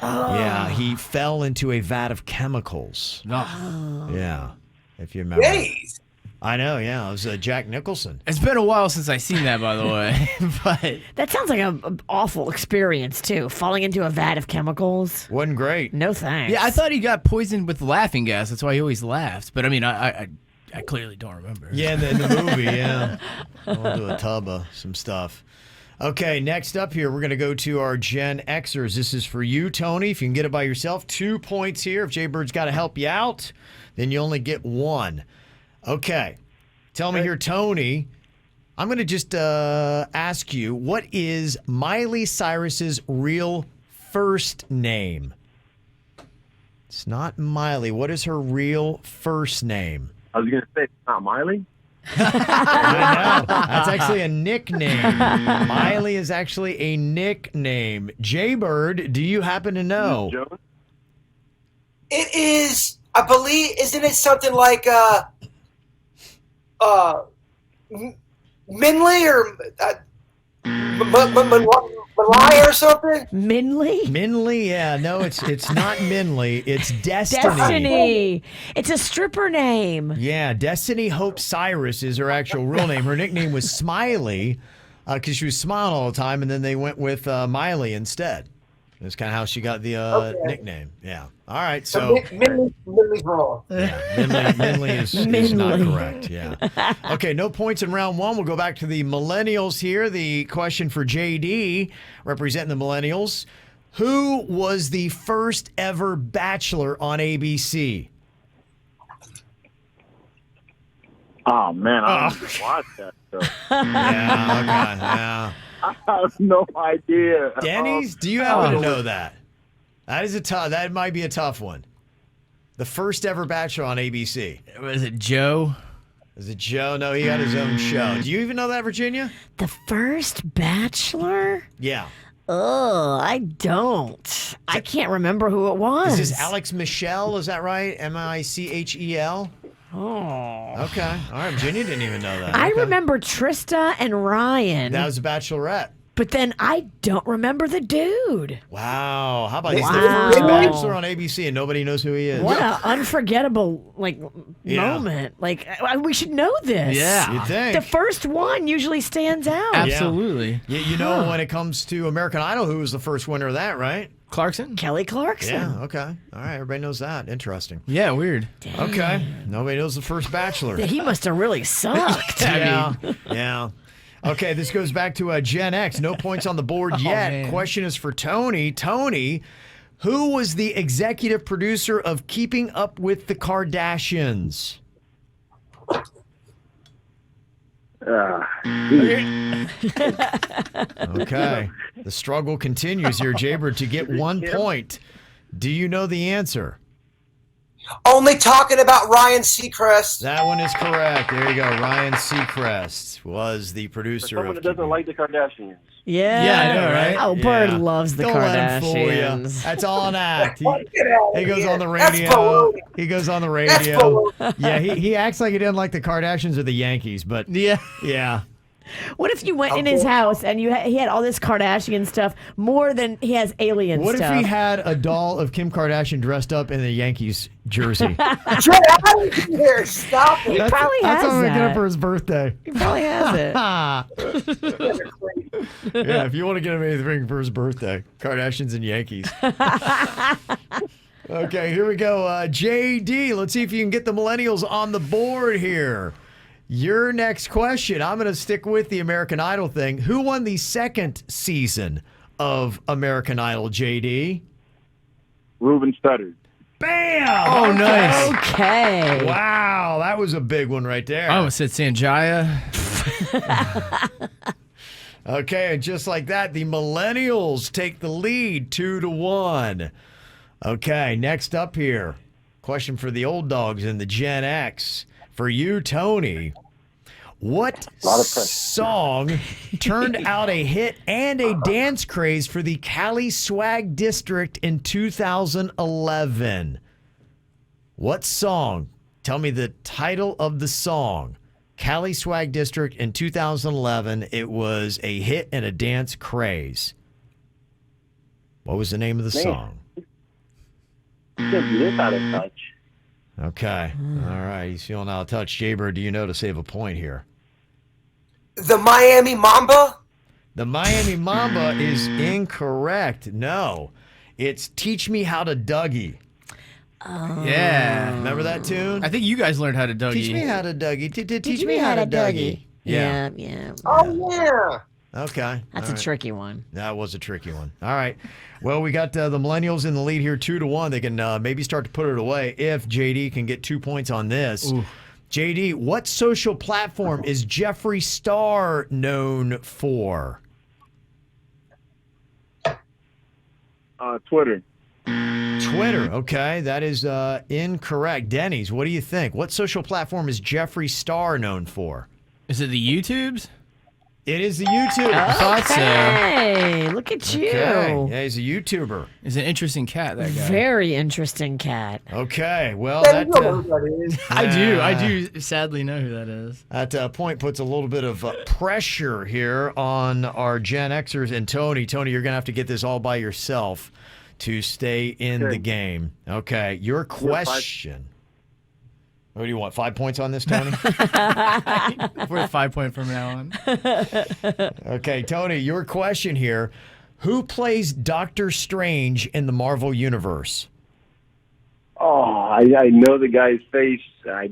Yeah, he fell into a vat of chemicals. Yeah, if you remember. Jeez. I know, yeah. It was Jack Nicholson. It's been a while since I've seen that, by the way. But That sounds like an awful experience, too. Falling into a vat of chemicals. Wasn't great. No thanks. yeah, I thought he got poisoned with laughing gas. That's why he always laughed. But I mean, I clearly don't remember. Yeah, in the movie, yeah. We'll do a tub of some stuff. Okay, next up here, we're going to go to our Gen Xers. This is for you, Tony. If you can get it by yourself, 2 points here. If Jaybird's got to help you out, then you only get 1. Okay. Tell me here, Tony. I'm going to just ask you, what is Miley Cyrus's real first name? It's not Miley. What is her real first name? I was going to say, it's not Miley. I know. That's actually a nickname. Miley is actually a nickname. Jaybird, do you happen to know? It is, I believe, isn't it something like Minley or Malaya or something? Minley? Minley, yeah. No, it's not Minley. It's Destiny. Destiny. It's a stripper name. Yeah, Destiny Hope Cyrus is her actual real name. Her nickname was Smiley because she was smiling all the time, and then they went with Miley instead. That's kind of how she got the nickname. Yeah. All right. So Minley's wrong. Yeah, Minley is not correct. Yeah. Okay, no points in round 1. We'll go back to the millennials here. The question for JD, representing the millennials. Who was the first ever Bachelor on ABC? Oh, man, I don't even watch that show. Yeah, okay, yeah. I have no idea. Denny's, do you happen to know that? That might be a tough one. The first ever Bachelor on ABC. Was it Joe? Was it Joe? No, he had his own show. Do you even know that, Virginia? The first Bachelor? Yeah. Oh, I don't. I can't remember who it was. Is this Alex Michel? Is that right? Michel? Oh. Okay. All right. Virginia didn't even know that. I Okay. remember Trista and Ryan. That was a Bachelorette. But then I don't remember the dude. Wow. How about he's the Wow. first Bachelor on ABC and nobody knows who he is? What an unforgettable moment. Like we should know this. Yeah. You'd think. The first one usually stands out. Absolutely. Yeah. You know, when it comes to American Idol, who was the first winner of that, right? Clarkson? Kelly Clarkson. Yeah, okay. All right, everybody knows that. Interesting. Yeah, weird. Okay. Nobody knows the first Bachelor. Yeah, he must have really sucked. Yeah. Okay, this goes back to Gen X. No points on the board yet. Man. Question is for Tony. Tony, who was the executive producer of Keeping Up with the Kardashians? Okay. The struggle continues here, Jaybird, to get 1 point. Do you know the answer? Only talking about Ryan Seacrest. That one is correct. There you go. Ryan Seacrest was the producer Someone of that doesn't like the Kardashians. Yeah. Yeah, I know, right? Oh, Bird Yeah. loves the Don't let him fool you. Kardashians. That's all an act. Get out of He goes here. on the That's radio. baloney. He goes on the That's radio. baloney. Yeah, he acts like he didn't like the Kardashians or the Yankees, but yeah. What if you went in his house and he had all this Kardashian stuff more than he has alien What stuff? if he had a doll of Kim Kardashian dressed up in the Yankees jersey? Get out of here. Stop it. probably That's has what I'm gonna get that. him for his birthday. He probably has it. Yeah, if you want to get him anything for his birthday, Kardashians and Yankees. Okay, here we go. JD, let's see if you can get the millennials on the board here. Your next question, I'm going to stick with the American Idol thing. Who won the second season of American Idol, JD? Ruben Studdard. Bam! Oh, nice. Okay. Wow, that was a big one right there. I almost said Sanjaya. Okay, and just like that, the millennials take the lead 2-1. Okay, next up here, question for the old dogs in the Gen X. For you, Tony, what song turned out a hit and a dance craze for the Cali Swag District in 2011? What song? Tell me the title of the song. Cali Swag District in 2011. It was a hit and a dance craze. What was the name of the song? Can't be this out of touch. Okay. All right. He's feeling out of touch. Jaybird, do you know to save a point here? The Miami Mamba? The Miami Mamba is incorrect. No. It's Teach Me How to Dougie. Oh. Yeah. Remember that tune? I think you guys learned how to Dougie. Teach me how to Dougie. Teach me how to Dougie. Yeah. Oh, yeah. Okay. That's All a right. tricky one. That was a tricky one. All right. Well, we got the millennials in the lead here 2-1. They can maybe start to put it away if JD can get 2 points on this. Ooh. JD, what social platform is Jeffree Star known for? Twitter. Twitter. Okay, that is incorrect. Denny's, what do you think? What social platform is Jeffree Star known for? Is it the YouTubes? It is the YouTube. I thought so. Hey, look at you. Okay. Yeah, he's a YouTuber. He's an interesting cat, that guy. Very interesting cat. Okay, well, Yeah, you know who that is. I do sadly know who that is. That point puts a little bit of pressure here on our Gen Xers and Tony. Tony, you're going to have to get this all by yourself to stay in the game. Okay, your question. What do you want, 5 points on this, Tony? We're 5 point from now on. Okay, Tony, your question here. Who plays Doctor Strange in the Marvel Universe? Oh, I know the guy's face. I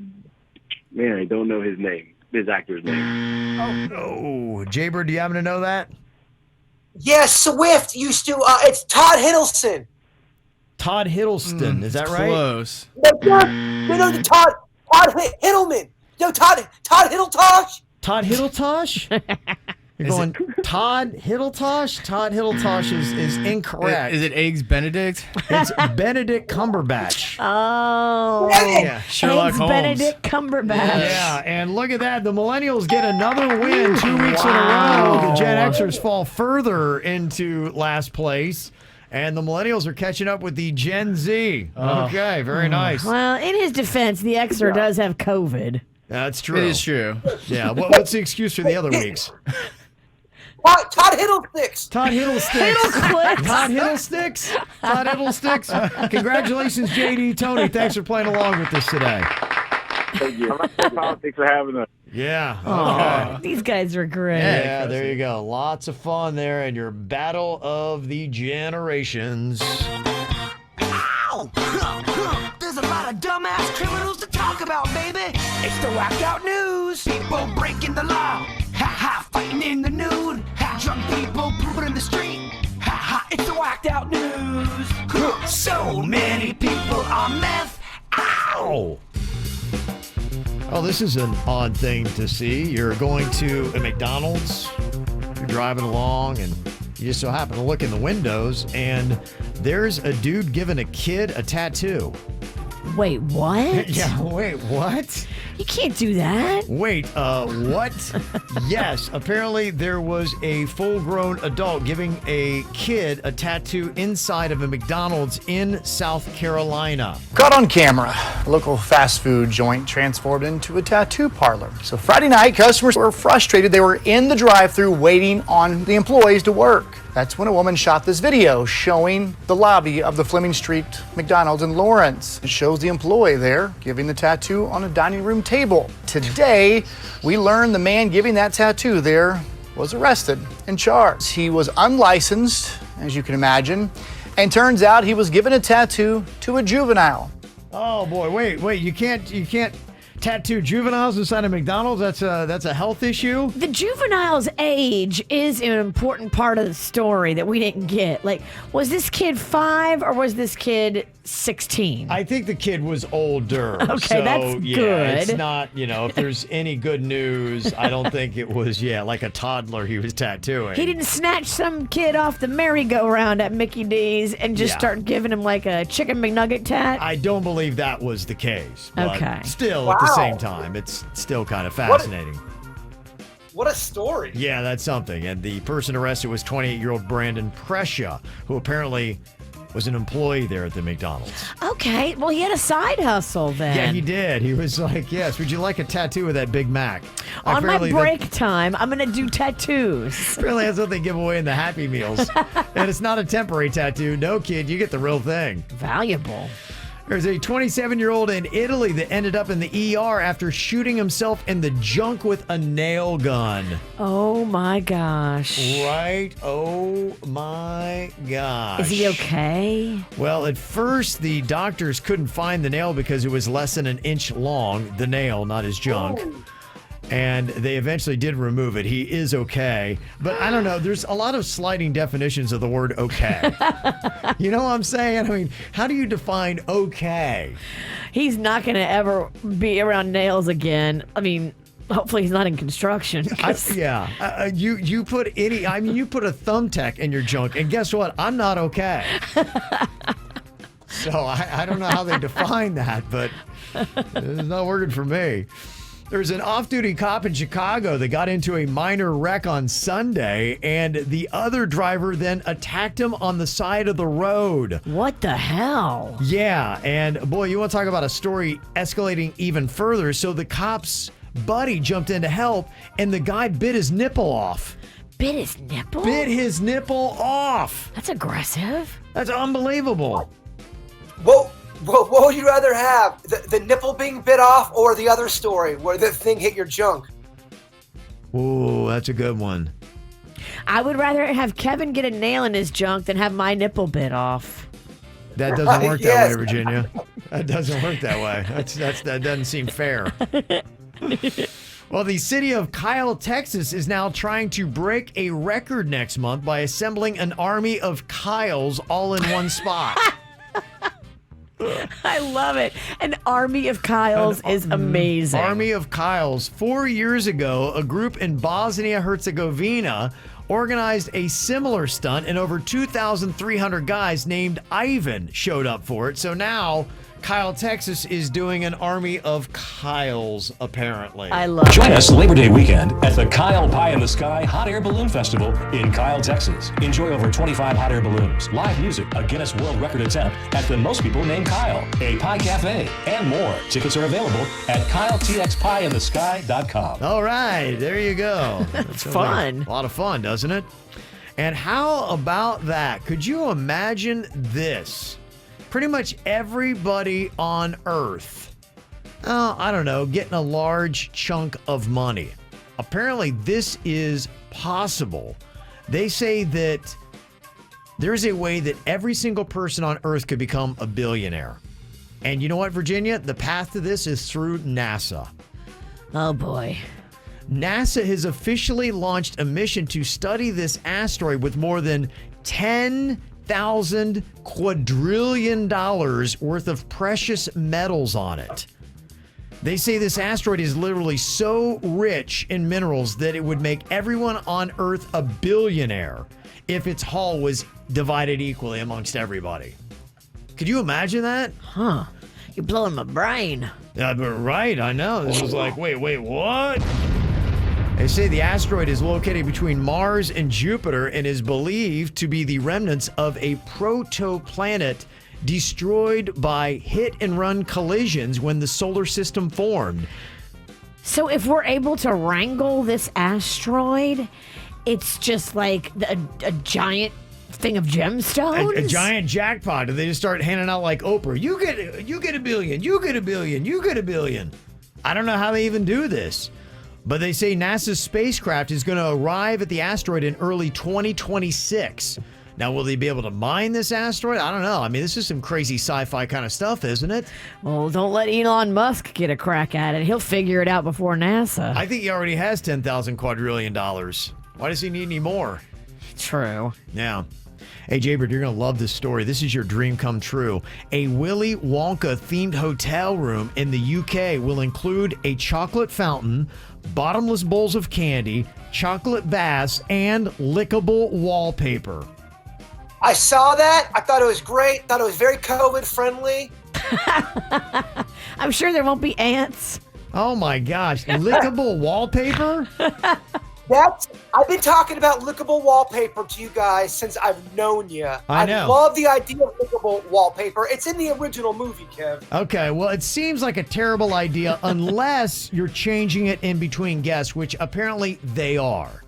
don't know his name, his actor's name. Oh, Jaybird, do you happen to know that? Yes, Swift used to. It's Todd Hiddleston. Todd Hiddleston, is that right? Close. No, Todd Hiddleman. No, Todd Hiddletosh. Todd Hiddletosh? You're going Todd Hiddletosh? Todd Hiddletosh is incorrect. Is it Eggs Benedict? It's Benedict Cumberbatch. Oh. Yeah. Sherlock Eggs Holmes. Benedict Cumberbatch. Yeah, and look at that. The millennials get another win 2 weeks in a row. The Gen Xers fall further into last place. And the millennials are catching up with the Gen Z. Okay, very nice. Well, in his defense, the Xer does have COVID. That's true. It is true. Yeah, what's the excuse for the other weeks? Todd Hiddlesticks. Todd Hiddlesticks. Todd Hiddlesticks. Todd Hiddlesticks. Congratulations, JD. Tony, thanks for playing along with us today. Thank you. Politics for having us. Yeah. Oh, these guys are great. Yeah, there you go. Lots of fun there in your battle of the generations. Ow! There's a lot of dumbass criminals to talk about, baby. It's the whacked out news. People breaking the law. Ha ha, fighting in the nude. Ha, drunk people pooping in the street. Ha ha, it's the whacked out news. So many people on meth. Ow! Oh, this is an odd thing to see. You're going to a McDonald's, you're driving along, and you just so happen to look in the windows, and there's a dude giving a kid a tattoo. Wait, what? Yeah, wait, what? You can't do that. Wait, what? Yes, apparently there was a full-grown adult giving a kid a tattoo inside of a McDonald's in South Carolina. Caught on camera, a local fast food joint transformed into a tattoo parlor. So Friday night, customers were frustrated. They were in the drive-thru waiting on the employees to work. That's when a woman shot this video showing the lobby of the Fleming Street McDonald's in Lawrence. It shows the employee there giving the tattoo on a dining room table. Today, we learned the man giving that tattoo there was arrested and charged. He was unlicensed, as you can imagine, and turns out he was giving a tattoo to a juvenile. Oh boy, wait, you can't tattoo juveniles inside of McDonald's? That's a health issue? The juvenile's age is an important part of the story that we didn't get. Like, was this kid 5 or was this kid 16? I think the kid was older. Okay, so, that's yeah, good. It's not, if there's any good news, I don't think it was, like a toddler he was tattooing. He didn't snatch some kid off the merry-go-round at Mickey D's and just start giving him like a chicken McNugget tat? I don't believe that was the case. But Okay. still, at the same time, it's still kind of fascinating. What a story. Yeah, that's something. And the person arrested was 28-year-old Brandon Prescia, who apparently was an employee there at the McDonald's. Okay, well, he had a side hustle then. Yeah, he did. He was like, yes, would you like a tattoo of that Big Mac? On my break time, I'm going to do tattoos. Apparently that's what they give away in the Happy Meals. And it's not a temporary tattoo. No, kid, you get the real thing. Valuable. There's a 27-year-old in Italy that ended up in the ER after shooting himself in the junk with a nail gun. Oh my gosh. Right? Oh my gosh. Is he okay? Well, at first, the doctors couldn't find the nail because it was less than an inch long. The nail, not his junk. Oh. And they eventually did remove it. He is okay. But I don't know. There's a lot of sliding definitions of the word okay. You know what I'm saying? I mean, how do you define okay? He's not going to ever be around nails again. I mean, hopefully he's not in construction. You put you put a thumbtack in your junk, and guess what? I'm not okay. So I don't know how they define that, but it's not working for me. There's an off-duty cop in Chicago that got into a minor wreck on Sunday, and the other driver then attacked him on the side of the road. What the hell? Yeah, and boy, you want to talk about a story escalating even further. So the cop's buddy jumped in to help, and the guy bit his nipple off. Bit his nipple? Bit his nipple off. That's aggressive. That's unbelievable. What would you rather have? The nipple being bit off or the other story where the thing hit your junk? Ooh, that's a good one. I would rather have Kevin get a nail in his junk than have my nipple bit off. That doesn't work that way, Virginia. That doesn't work that way. That doesn't seem fair. Well, the city of Kyle, Texas is now trying to break a record next month by assembling an army of Kyles all in one spot. I love it. An army of Kyles is amazing. Army of Kyles. 4 years ago, a group in Bosnia-Herzegovina organized a similar stunt, and over 2,300 guys named Ivan showed up for it. So now, Kyle, Texas is doing an army of Kyles, apparently. I love Join us Labor Day weekend at the Kyle Pie in the Sky Hot Air Balloon Festival in Kyle, Texas. Enjoy over 25 hot air balloons, live music, a Guinness World Record attempt at the Most People Named Kyle, a pie cafe, and more. Tickets are available at KyleTXPieInTheSky.com. All right, there you go. That's fun. A lot of fun, doesn't it? And how about that? Could you imagine this? Pretty much everybody on Earth, I don't know, getting a large chunk of money. Apparently, this is possible. They say that there's a way that every single person on Earth could become a billionaire. And you know what, Virginia? The path to this is through NASA. Oh, boy. NASA has officially launched a mission to study this asteroid with more than $10,000 quadrillion worth of precious metals on it. They say this asteroid is literally so rich in minerals that it would make everyone on Earth a billionaire if its haul was divided equally amongst everybody. Could you imagine that? Huh. You're blowing my brain. Yeah, but right, I know. This was like, wait, what? They say the asteroid is located between Mars and Jupiter and is believed to be the remnants of a protoplanet destroyed by hit-and-run collisions when the solar system formed. So if we're able to wrangle this asteroid, it's just like a giant thing of gemstones? A giant jackpot, and they just start handing out like Oprah. You get a billion, you get a billion, you get a billion. I don't know how they even do this. But they say NASA's spacecraft is going to arrive at the asteroid in early 2026. Now, will they be able to mine this asteroid? I don't know. I mean, this is some crazy sci-fi kind of stuff, isn't it? Well, don't let Elon Musk get a crack at it. He'll figure it out before NASA. I think he already has $10,000 quadrillion. Why does he need any more? True. Yeah. Hey, Jaybird, you're going to love this story. This is your dream come true. A Willy Wonka-themed hotel room in the UK will include a chocolate fountain, bottomless bowls of candy, chocolate baths, and lickable wallpaper. I saw that. I thought it was great. Thought it was very COVID-friendly. I'm sure there won't be ants. Oh, my gosh. Lickable wallpaper? I've been talking about lickable wallpaper to you guys since I've known you. I know. I love the idea of lickable wallpaper. It's in the original movie, Kev. Okay, well, it seems like a terrible idea unless you're changing it in between guests, which apparently they are.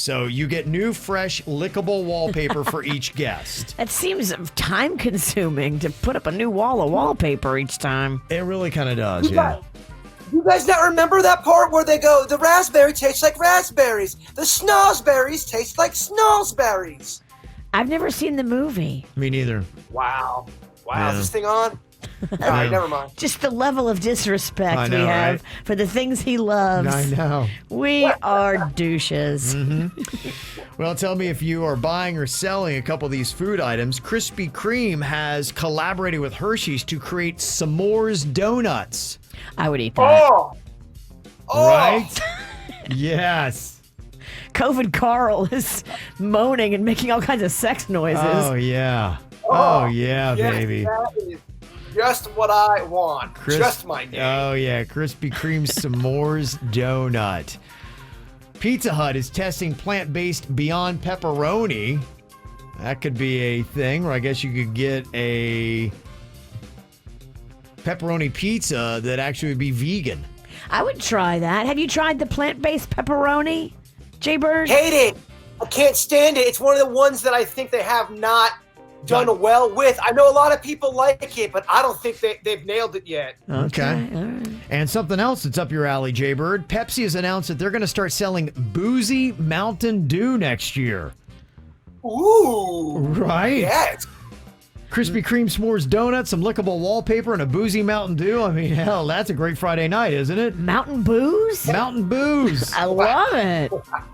So you get new, fresh, lickable wallpaper for each guest. That seems time consuming to put up a new wall of wallpaper each time. It really kind of does, yeah. You guys not remember that part where they go, the raspberry tastes like raspberries, the snozberries taste like snozberries? I've never seen the movie. Me neither. Wow. Yeah. Is this thing on? All right, never mind. Just the level of disrespect I know, we have right? for the things he loves. I know. We are douches. Well, tell me if you are buying or selling a couple of these food items. Krispy Kreme has collaborated with Hershey's to create s'mores donuts. I would eat that. Right? Yes. COVID Carl is moaning and making all kinds of sex noises. Oh, yeah. Oh, yeah, yes, baby. That is just what I want. Just my name. Oh, yeah. Krispy Kreme s'mores donut. Pizza Hut is testing plant-based Beyond Pepperoni. That could be a thing, or I guess you could get a pepperoni pizza that actually would be vegan. I would try that. Have you tried the plant-based pepperoni, Jay-Bird? Hate it. I can't stand it. It's one of the ones that I think they have not done well with. I know a lot of people like it, but I don't think they've nailed it yet. Okay. And something else that's up your alley, Jay-Bird. Pepsi has announced that they're going to start selling boozy Mountain Dew next year. Ooh. Right? Yes. Krispy Kreme s'mores donuts, some lickable wallpaper, and a boozy Mountain Dew. I mean, hell, that's a great Friday night, isn't it? Mountain booze? Mountain booze. I love it.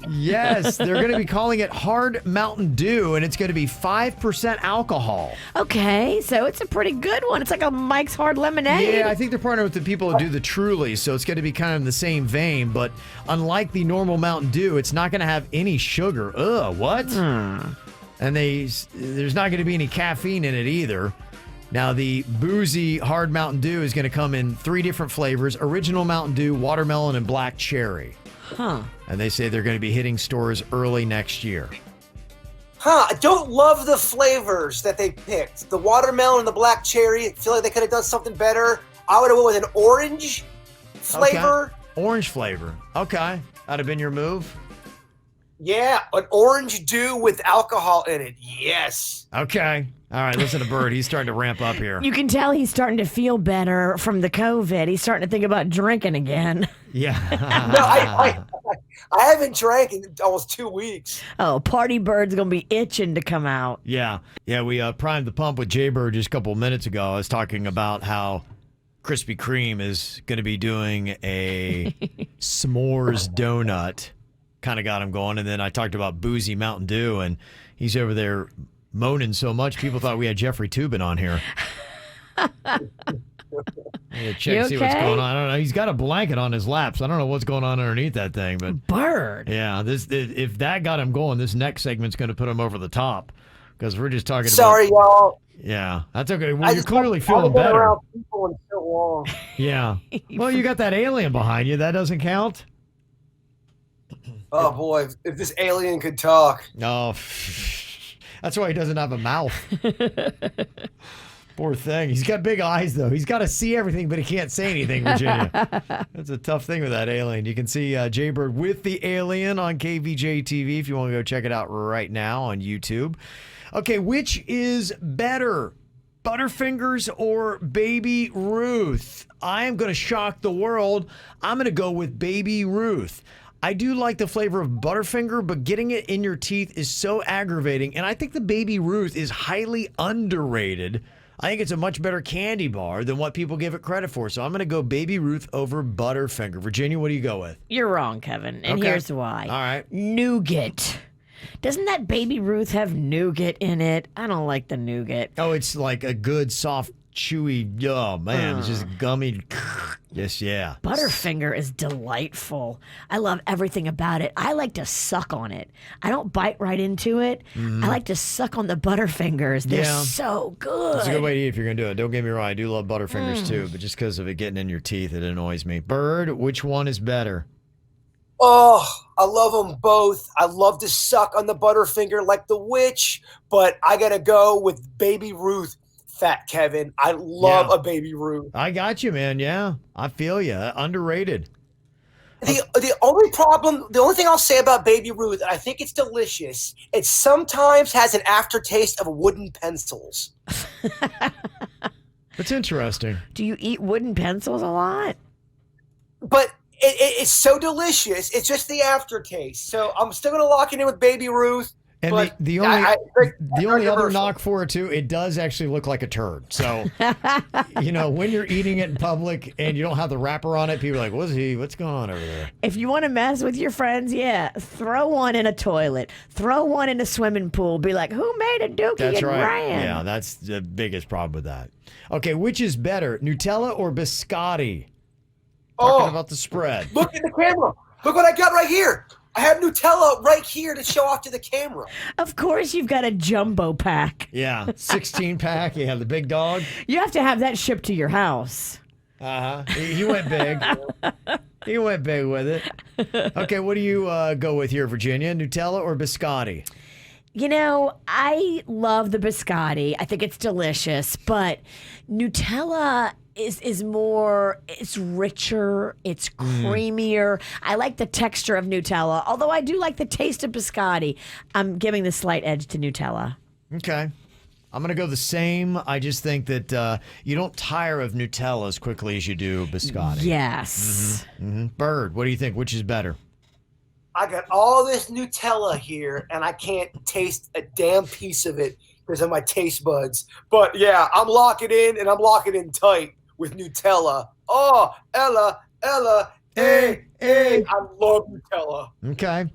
Yes, they're going to be calling it Hard Mountain Dew, and it's going to be 5% alcohol. Okay, so it's a pretty good one. It's like a Mike's Hard Lemonade. Yeah, I think they're partnering with the people who do the Truly, so it's going to be kind of in the same vein. But unlike the normal Mountain Dew, it's not going to have any sugar. Ugh, what? And there's not going to be any caffeine in it either. Now, the boozy Hard Mountain Dew is going to come in 3 different flavors: original Mountain Dew, watermelon, and black cherry. Huh. And they say they're going to be hitting stores early next year. I don't love the flavors that they picked. The watermelon and the black cherry, I feel like they could have done something better. I would have went with an orange flavor. Okay. Orange flavor. Okay. That'd have been your move? Yeah, an orange dew with alcohol in it. Yes. Okay. All right, listen to Bird. He's starting to ramp up here. You can tell he's starting to feel better from the COVID. He's starting to think about drinking again. Yeah. No, I haven't drank in almost 2 weeks. Oh, Party Bird's going to be itching to come out. Yeah. Yeah, we primed the pump with Jay Bird just a couple of minutes ago. I was talking about how Krispy Kreme is going to be doing a s'mores donut. Kind of got him going. And then I talked about boozy Mountain Dew, and he's over there moaning so much, people thought we had Jeffrey Toobin on here. Check, see what's going on. I don't know. He's got a blanket on his lap, so I don't know what's going on underneath that thing. But Bird. Yeah, if that got him going, this next segment's going to put him over the top because we're just talking. Sorry, y'all. Yeah, that's okay. Well, you're clearly feeling better. Around people in so long. Yeah. Well, you got that alien behind you. That doesn't count. Oh boy, if this alien could talk. No. That's why he doesn't have a mouth. Poor thing. He's got big eyes, though. He's got to see everything, but he can't say anything, Virginia. That's a tough thing with that alien. You can see Jay-Bird with the alien on KVJ TV if you want to go check it out right now on YouTube. Okay, which is better, Butterfingers or Baby Ruth? I am going to shock the world. I'm going to go with Baby Ruth. I do like the flavor of Butterfinger, but getting it in your teeth is so aggravating. And I think the Baby Ruth is highly underrated. I think it's a much better candy bar than what people give it credit for. So I'm going to go Baby Ruth over Butterfinger. Virginia, what do you go with? You're wrong, Kevin. And Okay. here's why. All right. Nougat. Doesn't that Baby Ruth have nougat in it? I don't like the nougat. Oh, it's like a good, soft, chewy, oh man, it's just gummy. Yes, yeah. Butterfinger is delightful. I love everything about it. I like to suck on it. I don't bite right into it. I like to suck on the Butterfingers. They're Yeah. so good. It's a good way to eat if you're going to do it. Don't get me wrong. I do love Butterfingers too, but just because of it getting in your teeth, it annoys me. Bird, which one is better? Oh, I love them both. I love to suck on the Butterfinger like the witch, but I got to go with Baby Ruth. Fat Kevin. I love a Baby Ruth. I got you, man. Yeah, I feel you. Underrated. The only problem, the only thing I'll say about Baby Ruth, and I think it's delicious, it sometimes has an aftertaste of wooden pencils. That's interesting. Do you eat wooden pencils a lot? But it's so delicious. It's just the aftertaste. So I'm still going to lock it in with Baby Ruth. And but the only other knock for it too, it does actually look like a turd. So when you're eating it in public and you don't have the wrapper on it, people are like, what's going on over there? If you want to mess with your friends, throw one in a toilet, throw one in a swimming pool. Be like, who made a dookie That's and right. ran? Yeah, that's the biggest problem with that. Okay, which is better, Nutella or biscotti? Talking about the spread. Look at the camera. Look what I got right here. I have Nutella right here to show off to the camera. Of course, you've got a jumbo pack. Yeah, 16-pack. You have the big dog. You have to have that shipped to your house. He went big. He went big with it. Okay, what do you go with here, Virginia? Nutella or biscotti? I love the biscotti. I think it's delicious, but Nutella is more, it's richer, it's creamier. I like the texture of Nutella, although I do like the taste of biscotti. I'm giving the slight edge to Nutella. Okay. I'm going to go the same. I just think that you don't tire of Nutella as quickly as you do biscotti. Yes. Bird, what do you think? Which is better? I got all this Nutella here, and I can't taste a damn piece of it because of my taste buds. But yeah, I'm locking in, and I'm locking in tight with Nutella. Oh, Ella, hey. I love Nutella. Okay.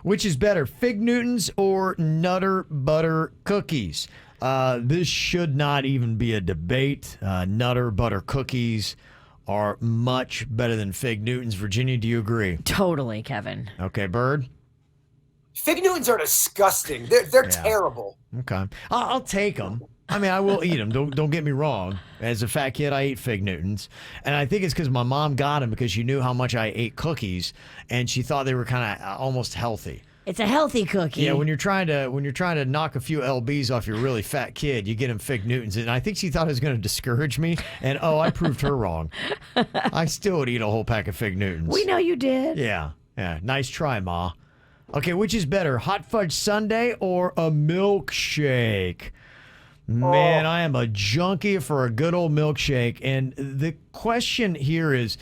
Which is better, Fig Newtons or Nutter Butter Cookies? This should not even be a debate. Nutter Butter Cookies are much better than Fig Newtons. Virginia, do you agree? Totally, Kevin. Okay, Bird? Fig Newtons are disgusting. They're terrible. Okay. I'll take them. I mean, I will eat them. Don't get me wrong. As a fat kid, I ate Fig Newtons. And I think it's because my mom got them because she knew how much I ate cookies, and she thought they were kind of almost healthy. It's a healthy cookie. Yeah, when you're trying to knock a few lbs off your really fat kid, you get him Fig Newtons, and I think she thought it was going to discourage me. And I proved her wrong. I still would eat a whole pack of Fig Newtons. We know you did. Yeah. Nice try, Ma. Okay, which is better, hot fudge sundae or a milkshake? Man, I am a junkie for a good old milkshake. And the question here is,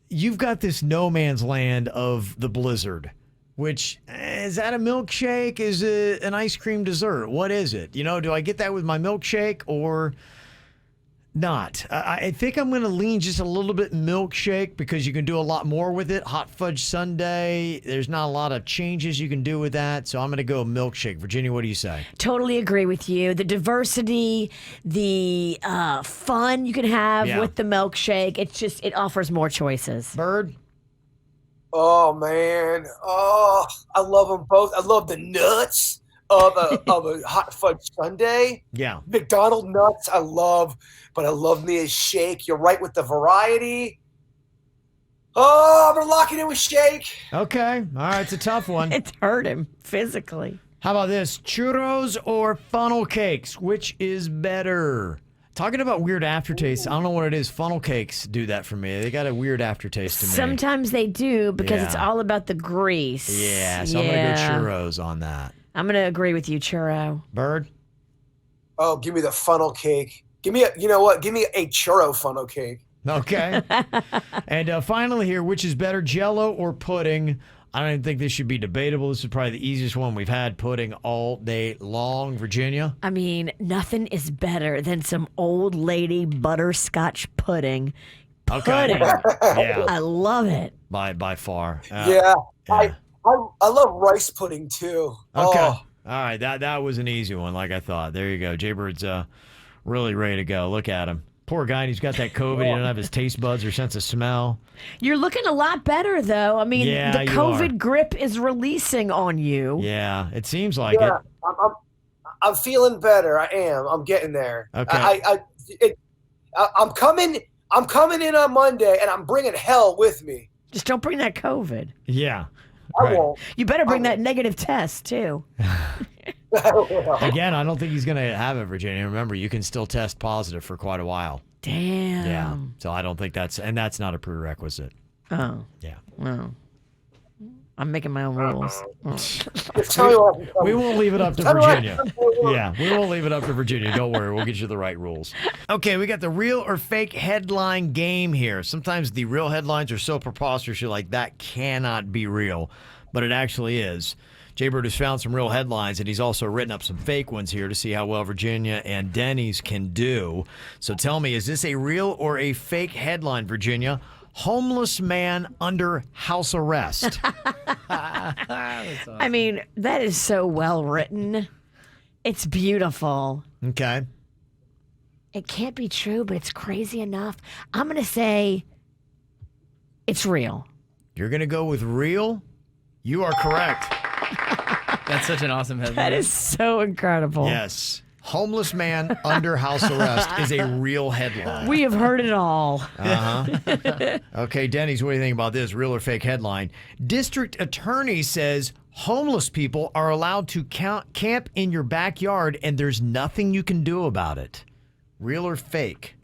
you've got this no man's land of the blizzard. Which, is that a milkshake? Is it an ice cream dessert? What is it? Do I get that with my milkshake or not? I think I'm going to lean just a little bit milkshake because you can do a lot more with it. Hot fudge sundae, there's not a lot of changes you can do with that. So I'm going to go milkshake. Virginia, what do you say? Totally agree with you. The diversity, the fun you can have with the milkshake, it offers more choices. Bird? Oh, man. Oh, I love them both. I love the nuts of a hot fudge sundae. Yeah. McDonald's nuts, I love me a shake. You're right with the variety. Oh, I'm going to lock it in with shake. Okay. All right. It's a tough one. It's hurt him physically. How about this? Churros or funnel cakes? Which is better? Talking about weird aftertaste, I don't know what it is. Funnel cakes do that for me. They got a weird aftertaste to me. Sometimes they do because it's all about the grease. Yeah, so I'm going to go churros on that. I'm going to agree with you, churro. Bird? Oh, give me the funnel cake. Give me a churro funnel cake. Okay. And finally here, which is better, Jello or pudding? I don't even think this should be debatable. This is probably the easiest one we've had, pudding all day long. Virginia? I mean, nothing is better than some old lady butterscotch pudding. Okay. Yeah. I love it. By far. I love rice pudding too. Okay. Oh. All right. That was an easy one, like I thought. There you go. Jaybird's really ready to go. Look at him. Poor guy, and he's got that COVID. He doesn't have his taste buds or sense of smell. You're looking a lot better, though. I mean, the COVID grip is releasing on you. Yeah, it seems like it. I'm feeling better. I am. I'm getting there. Okay. I'm coming in on Monday, and I'm bringing hell with me. Just don't bring that COVID. Yeah. I won't. You better bring that negative test, too. Again, I don't think he's going to have it, Virginia. Remember, you can still test positive for quite a while. Damn. Yeah. So I don't think that's not a prerequisite. Oh. Yeah. Well, I'm making my own rules. We won't leave it up to Virginia. Yeah, we won't leave it up to Virginia. Don't worry. We'll get you the right rules. Okay, we got the real or fake headline game here. Sometimes the real headlines are so preposterous, you're like, that cannot be real. But it actually is. Jaybird has found some real headlines, and he's also written up some fake ones here to see how well Virginia and Denny's can do. So tell me, is this a real or a fake headline, Virginia? Homeless man under house arrest. Awesome. I mean, that is so well written. It's beautiful. Okay. It can't be true, but it's crazy enough. I'm going to say it's real. You're going to go with real? You are correct. That's such an awesome headline. That is so incredible. Yes. Homeless man under house arrest is a real headline. We have heard it all. Uh-huh. Okay, Denny's, what do you think about this? Real or fake headline? District attorney says homeless people are allowed to camp in your backyard and there's nothing you can do about it. Real or fake?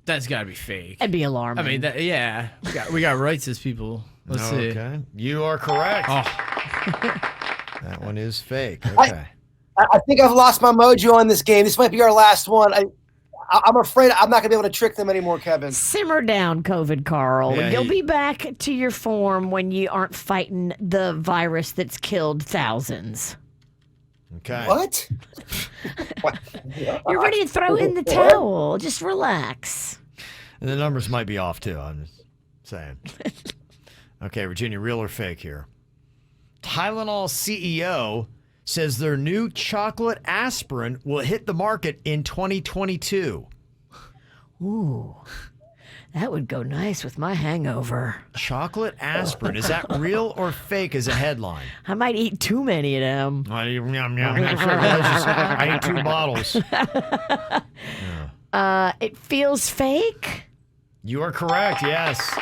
That's got to be fake. That'd be alarming. I mean, yeah. We got rights as people. Let's see. Okay. You are correct. Oh. That one is fake. Okay. I think I've lost my mojo on this game. This might be our last one. I'm afraid I'm not going to be able to trick them anymore, Kevin. Simmer down, COVID Carl. Yeah, You'll be back to your form when you aren't fighting the virus that's killed thousands. Okay. What? You're ready to throw in the towel. Just relax. And the numbers might be off, too. I'm just saying. Okay, Virginia, real or fake here? Tylenol CEO says their new chocolate aspirin will hit the market in 2022. Ooh, that would go nice with my hangover. Chocolate aspirin. Is that real or fake as a headline? I might eat too many of them. I ate 2 bottles. It feels fake. You are correct, yes.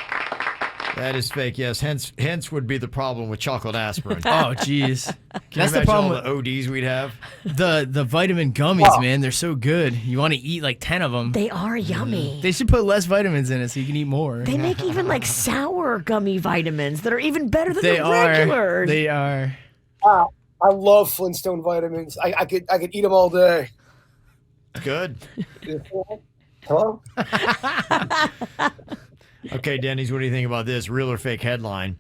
That is fake, yes. Hence would be the problem with chocolate aspirin. Oh, jeez. That's the problem with the ODs we'd have. The vitamin gummies, man, they're so good. You want to eat like 10 of them. They are yummy. They should put less vitamins in it so you can eat more. They make even like sour gummy vitamins that are even better than They the are. regular. They are. I love Flintstone vitamins. I could eat them all day. Good. Hello? Okay, Denny's, what do you think about this? Real or fake headline?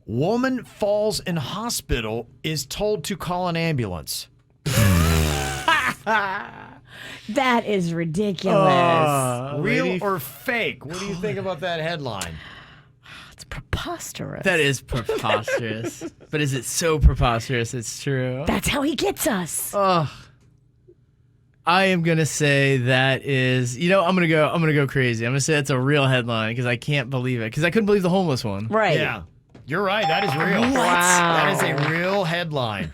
Woman falls in hospital, is told to call an ambulance. That is ridiculous. Real or fake? What do you think about that headline? It's preposterous. That is preposterous. But is it so preposterous it's true? That's how he gets us. I am gonna say that is, I'm gonna go crazy. I'm gonna say that's a real headline because I can't believe it. Because I couldn't believe the homeless one. Right. Yeah. You're right. That is real. What? That is a real headline.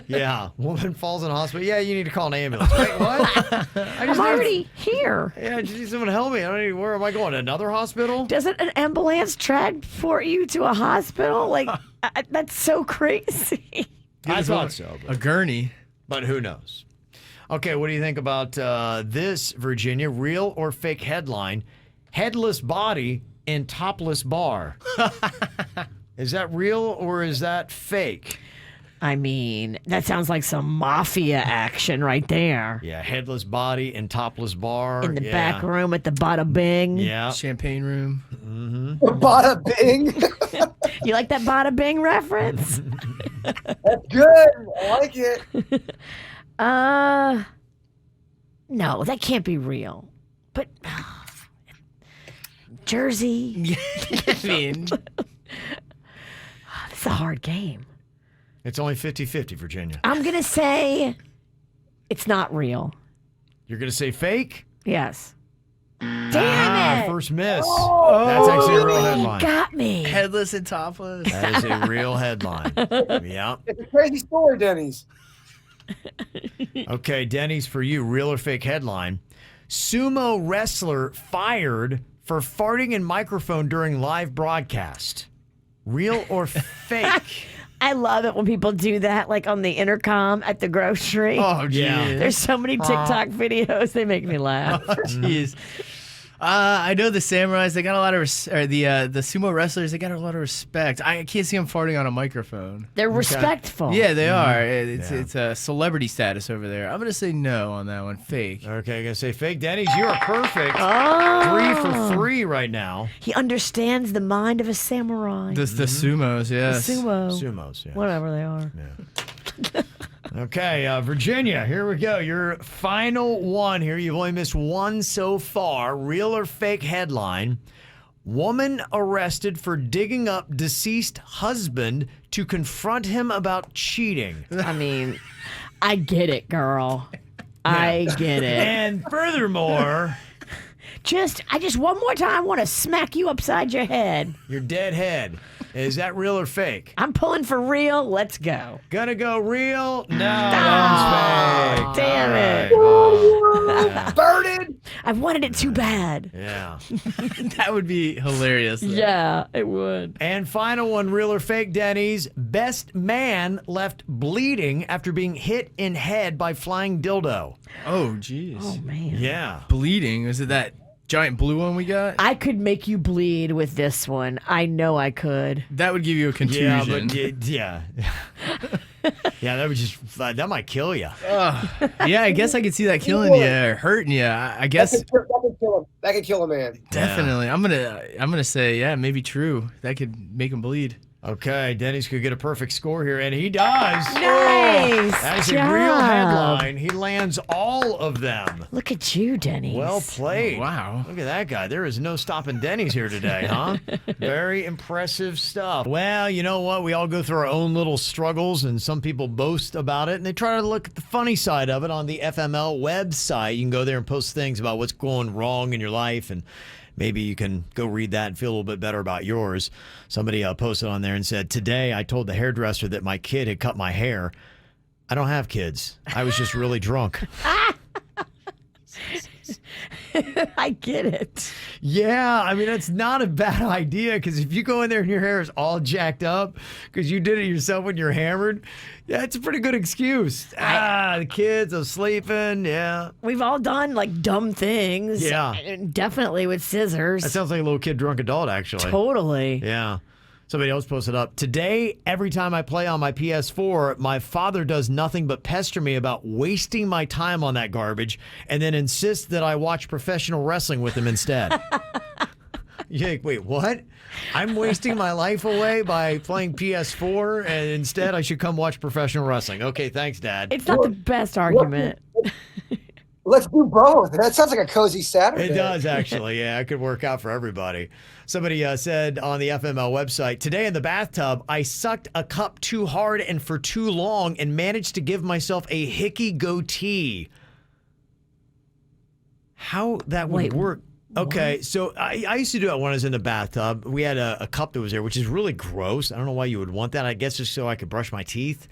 Yeah. Woman falls in hospital. Yeah, you need to call an ambulance. Wait, what? I'm already here. Yeah, I just need someone to help me. I don't need, where am I going? Another hospital? Doesn't an ambulance transport you to a hospital? Like, that's so crazy. I thought so. A gurney. But who knows? Okay, what do you think about this, Virginia? Real or fake headline? Headless body in topless bar. Is that real or is that fake? I mean, that sounds like some mafia action right there. Yeah, headless body in topless bar. In the back room at the Bada Bing. Yeah. Champagne room. Mm-hmm. Bada Bing. You like that Bada Bing reference? That's good. I like it. No, that can't be real. But Jersey. I mean, it's a hard game. It's only 50-50, Virginia. I'm going to say it's not real. You're going to say fake? Yes. Damn it. First miss. That's actually a real headline. Got me. headless and topless. That is a real headline. Yeah. It's a crazy story, Denny's. Okay, Denny's, for you, real or fake headline. Sumo wrestler fired for farting in microphone during live broadcast. Real or fake? I love it when people do that, like on the intercom at the grocery. Oh, geez. Yeah. There's so many TikTok videos. They make me laugh. Oh, jeez. I know the samurais. They got a lot of the sumo wrestlers. They got a lot of respect. I can't see them farting on a microphone. They're respectful. Yeah, they are. It's a celebrity status over there. I'm gonna say no on that one. Fake. Okay, I'm gonna say fake. Denny's, you are perfect. Oh. 3 for 3 right now. He understands the mind of a samurai. The sumos, yes. Sumos, yeah. Whatever they are. Yeah. Okay, Virginia, here we go. Your final one here. You've only missed one so far. Real or fake headline. Woman arrested for digging up deceased husband to confront him about cheating. I mean, I get it, girl. I get it. And furthermore, I just one more time want to smack you upside your head. your dead head. Is that real or fake? I'm pulling for real. Let's go. Gonna go real? No, that one's fake. Damn it. Burden. I wanted it too bad. Yeah. That would be hilarious. Though. Yeah, it would. And final one, real or fake, Denny's. Best man left bleeding after being hit in head by flying dildo. Oh, jeez. Oh, man. Yeah. Bleeding? Is it that giant blue one we got? I could make you bleed with this one. I know I could. That would give you a contusion. Yeah, yeah, that might kill you. Yeah, I guess I could see that killing you or hurting you. I guess That could kill a man. definitely. I'm gonna say maybe true. That could make him bleed. Okay, Denny's could get a perfect score here, and he does. Nice That is job. a real headline. He lands all of them. Look at you, Denny's. Well played. Oh, wow. Look at that guy. There is no stopping Denny's here today, huh? Very impressive stuff. Well, you know what? We all go through our own little struggles, and some people boast about it, and they try to look at the funny side of it on the FML website. You can go there and post things about what's going wrong in your life, and maybe you can go read that and feel a little bit better about yours. Somebody posted on there and said, today I told the hairdresser that my kid had cut my hair. I don't have kids. I was just really drunk. I get it. Yeah, I mean, that's not a bad idea, because if you go in there and your hair is all jacked up because you did it yourself when you're hammered, yeah, it's a pretty good excuse. The kids are sleeping, yeah. We've all done like dumb things. Yeah. Definitely with scissors. That sounds like a little kid drunk adult, actually. Totally. Yeah. Somebody else posted up. Today, every time I play on my PS4, my father does nothing but pester me about wasting my time on that garbage and then insists that I watch professional wrestling with him instead. You're like, wait, what? I'm wasting my life away by playing PS4 and instead I should come watch professional wrestling. Okay, thanks, Dad. It's not the best argument. Let's do both. That sounds like a cozy Saturday. It does, actually. Yeah, it could work out for everybody. Somebody said on the FML website, today in the bathtub, I sucked a cup too hard and for too long and managed to give myself a hickey goatee. How that would work. Okay, so I used to do it when I was in the bathtub. We had a cup that was there, which is really gross. I don't know why you would want that. I guess just so I could brush my teeth.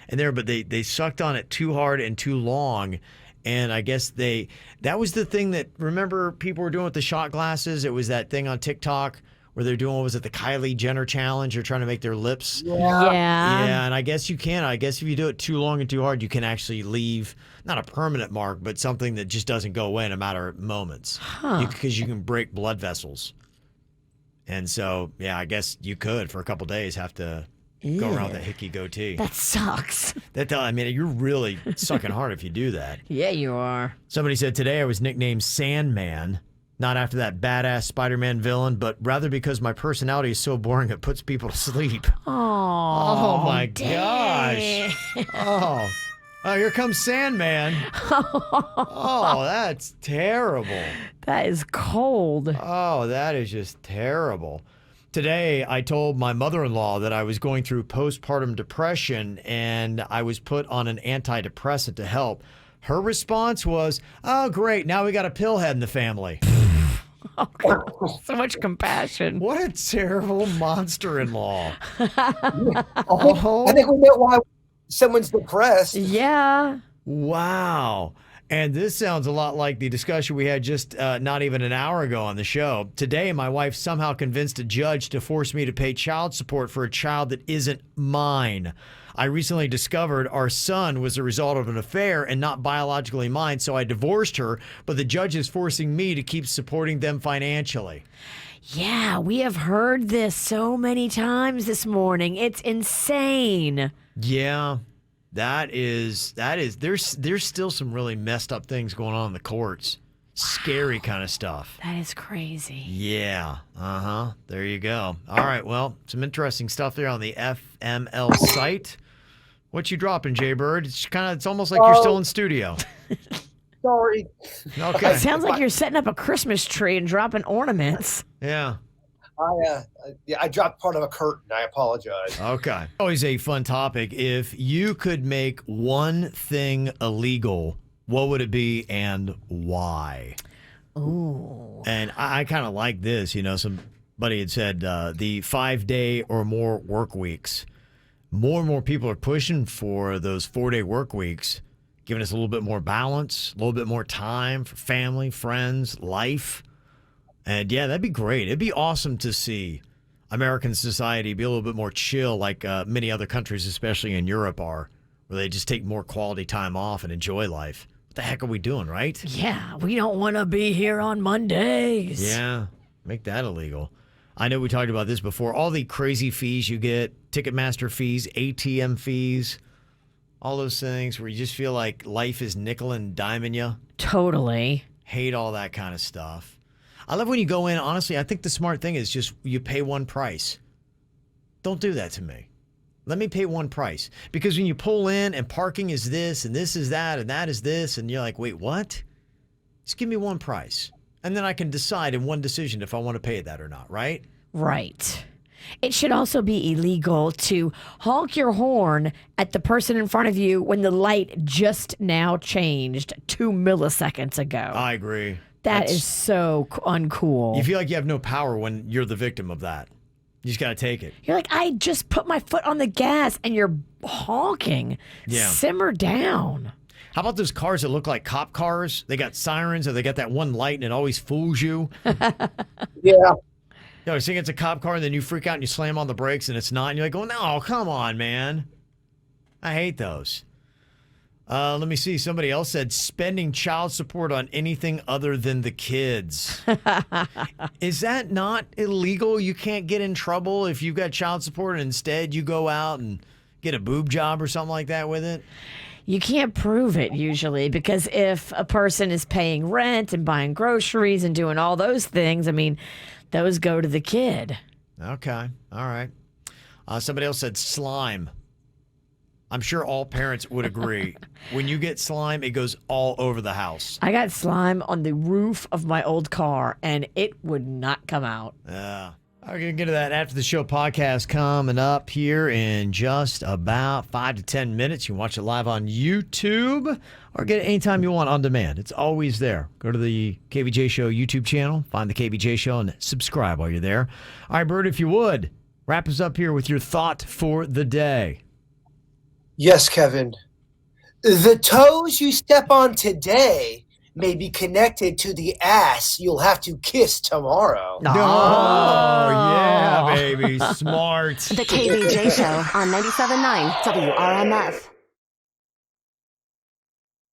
But they sucked on it too hard and too long. And I guess that was the thing that, remember, people were doing with the shot glasses? It was that thing on TikTok where they're doing, what was it, the Kylie Jenner challenge? They're trying to make their lips. Yeah, and I guess you can. I guess if you do it too long and too hard, you can actually leave, not a permanent mark, but something that just doesn't go away in a matter of moments. Because you can break blood vessels. And so, yeah, I guess you could, for a couple days, have to go around with a hickey goatee. That sucks. I mean, you're really sucking hard if you do that. Yeah, you are. Somebody said today I was nicknamed Sandman, not after that badass Spider-Man villain, but rather because my personality is so boring it puts people to sleep. Oh my gosh. Oh, here comes Sandman. Oh, that's terrible. That is cold. Oh, that is just terrible. Today, I told my mother-in-law that I was going through postpartum depression and I was put on an antidepressant to help. Her response was, oh, great, now we got a pillhead in the family. So much compassion. What a terrible monster-in-law. I think we know why someone's depressed. Yeah. Wow. And this sounds a lot like the discussion we had just not even an hour ago on the show. Today, my wife somehow convinced a judge to force me to pay child support for a child that isn't mine. I recently discovered our son was the result of an affair and not biologically mine, so I divorced her, but the judge is forcing me to keep supporting them financially. Yeah, we have heard this so many times this morning. It's insane. Yeah, there's still some really messed up things going on in the courts. Scary kind of stuff. That is crazy. Yeah. There you go. All right. Well, some interesting stuff there on the FML site. What you dropping, Jay Bird? It's almost like you're still in studio. Sorry. Okay. It sounds like you're setting up a Christmas tree and dropping ornaments. Yeah. I dropped part of a curtain. I apologize. Okay. Always a fun topic. If you could make one thing illegal, what would it be and why? Ooh. And I kind of like this. Somebody had said the 5-day or more work weeks. More and more people are pushing for those 4-day work weeks, giving us a little bit more balance, a little bit more time for family, friends, life. And yeah, that'd be great. It'd be awesome to see American society be a little bit more chill like many other countries, especially in Europe, are, where they just take more quality time off and enjoy life. The heck are we doing, right? Yeah, we don't want to be here on Mondays. Yeah, make that illegal. I know we talked about this before. All the crazy fees you get, Ticketmaster fees, ATM fees, all those things where you just feel like life is nickel and diming you. Totally. Hate all that kind of stuff. I love when you go in. Honestly, I think the smart thing is just you pay one price. Don't do that to me. Let me pay one price. Because when you pull in and parking is this and this is that and that is this, and you're like, wait, what? Just give me one price. And then I can decide in one decision if I want to pay that or not, right? Right. It should also be illegal to honk your horn at the person in front of you when the light just now changed 2 milliseconds ago. I agree. That is so uncool. You feel like you have no power when you're the victim of that. You just got to take it. You're like, I just put my foot on the gas and you're honking. Yeah. Simmer down. How about those cars that look like cop cars? They got sirens or they got that one light and it always fools you. Yeah. You think it's a cop car and then you freak out and you slam on the brakes and it's not. And you're like, oh, no, come on, man. I hate those. Let me see. Somebody else said spending child support on anything other than the kids. Is that not illegal? You can't get in trouble if you've got child support and instead you go out and get a boob job or something like that with it? You can't prove it usually because if a person is paying rent and buying groceries and doing all those things, I mean, those go to the kid. Okay. All right. Somebody else said slime. I'm sure all parents would agree. When you get slime, it goes all over the house. I got slime on the roof of my old car, and it would not come out. Yeah. We're going to get to that after the show podcast coming up here in just about 5 to 10 minutes. You can watch it live on YouTube or get it anytime you want on demand. It's always there. Go to the KVJ Show YouTube channel, find the KVJ Show, and subscribe while you're there. All right, Bert, if you would, wrap us up here with your thought for the day. Yes, Kevin. The toes you step on today may be connected to the ass you'll have to kiss tomorrow. Oh, yeah, baby. Smart. The KVJ Show on 97.9 WRMF.